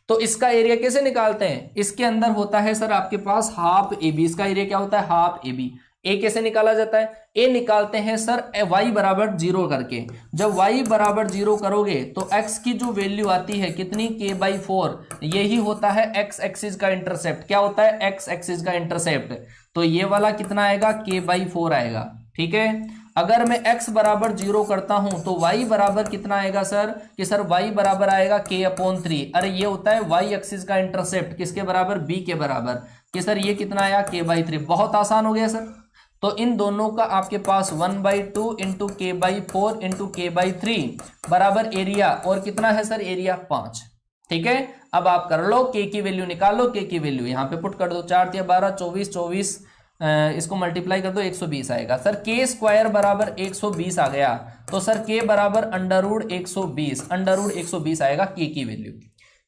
तो इसका एरिया कैसे निकालते हैं? इसके अंदर होता है सर आपके पास हाफ ए बी। इसका एरिया क्या होता है? Half A B. ए कैसे निकाला जाता है? ए निकालते हैं सर y बराबर 0 करके। जब y बराबर 0 करोगे तो x की जो वैल्यू आती है कितनी, k/4, यही होता है x एक्सिस का इंटरसेप्ट। क्या होता है? x एक्सिस का इंटरसेप्ट। तो ये वाला कितना आएगा? k/4 आएगा। ठीक है, अगर मैं x बराबर 0 करता हूं तो y बराबर कितना आएगा सर, कि सर y बराबर आएगा k/3। अरे ये होता है y एक्सिस का इंटरसेप्ट, किसके बराबर? b के बराबर, कि सर ये कितना आया? k/3। बहुत आसान हो गया सर। तो इन दोनों का आपके पास 1/2 इंटू k/4 इंटू k/3 बराबर एरिया, और कितना है सर? एरिया 5। ठीक है, अब आप कर लो, k की वैल्यू निकालो। k की वैल्यू यहाँ पे पुट कर दो, 4 × 12 24, इसको मल्टीप्लाई कर दो, 120 आएगा सर। k स्क्वायर बराबर 120 आ गया, तो सर k बराबर √120, √120 आएगा k की वैल्यू।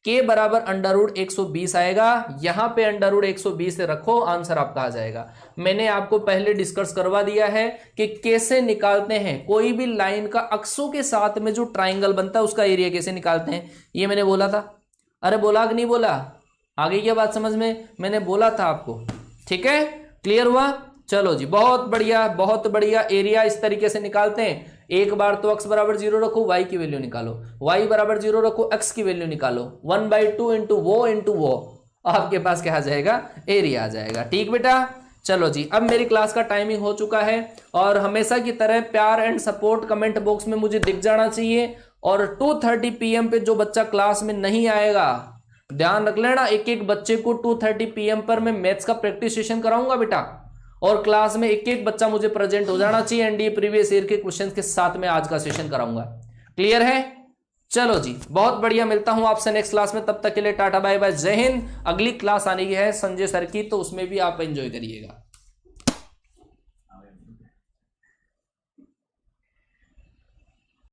k बराबर √120 आएगा, यहां पे √120 रखो, आंसर आपका आ जाएगा। मैंने आपको पहले डिस्कस करवा दिया है कि कैसे निकालते हैं कोई भी लाइन का अक्षों के साथ में जो ट्राइंगल बनता है उसका एरिया कैसे निकालते हैं, ये मैंने बोला था। अरे बोला कि नहीं बोला? आ गई क्या बात समझ में? मैंने बोला था आपको। ठीक है, क्लियर हुआ? चलो जी, बहुत बढ़िया, बहुत बढ़िया। एरिया इस तरीके से निकालते हैं। एक बार तो x बराबर 0 रखो, y की वैल्यू निकालो, y बराबर 0 रखो, x की वैल्यू निकालो, 1/2 इंटू वो, आपके पास क्या आ जाएगा? एरिया आ जाएगा। ठीक बेटा, चलो जी, अब मेरी क्लास का टाइमिंग हो चुका है, और हमेशा की तरह प्यार एंड सपोर्ट कमेंट बॉक्स में मुझे दिख जाना चाहिए। और 2:30 PM पे जो बच्चा क्लास में नहीं आएगा, ध्यान रख लेना, एक एक बच्चे को 2:30 PM पर मैं मैथ्स का प्रैक्टिस सेशन कराऊंगा बेटा, और क्लास में एक एक बच्चा मुझे प्रेजेंट हो जाना चाहिए। एनडीए प्रीवियस ईयर के क्वेश्चंस के साथ में आज का सेशन कराऊंगा। क्लियर है? चलो जी, बहुत बढ़िया, मिलता हूं आपसे नेक्स्ट क्लास में। तब तक के लिए टाटा बाय बाय, जय हिंद। अगली क्लास आने की है संजय सर की, तो उसमें भी आप एंजॉय करिएगा।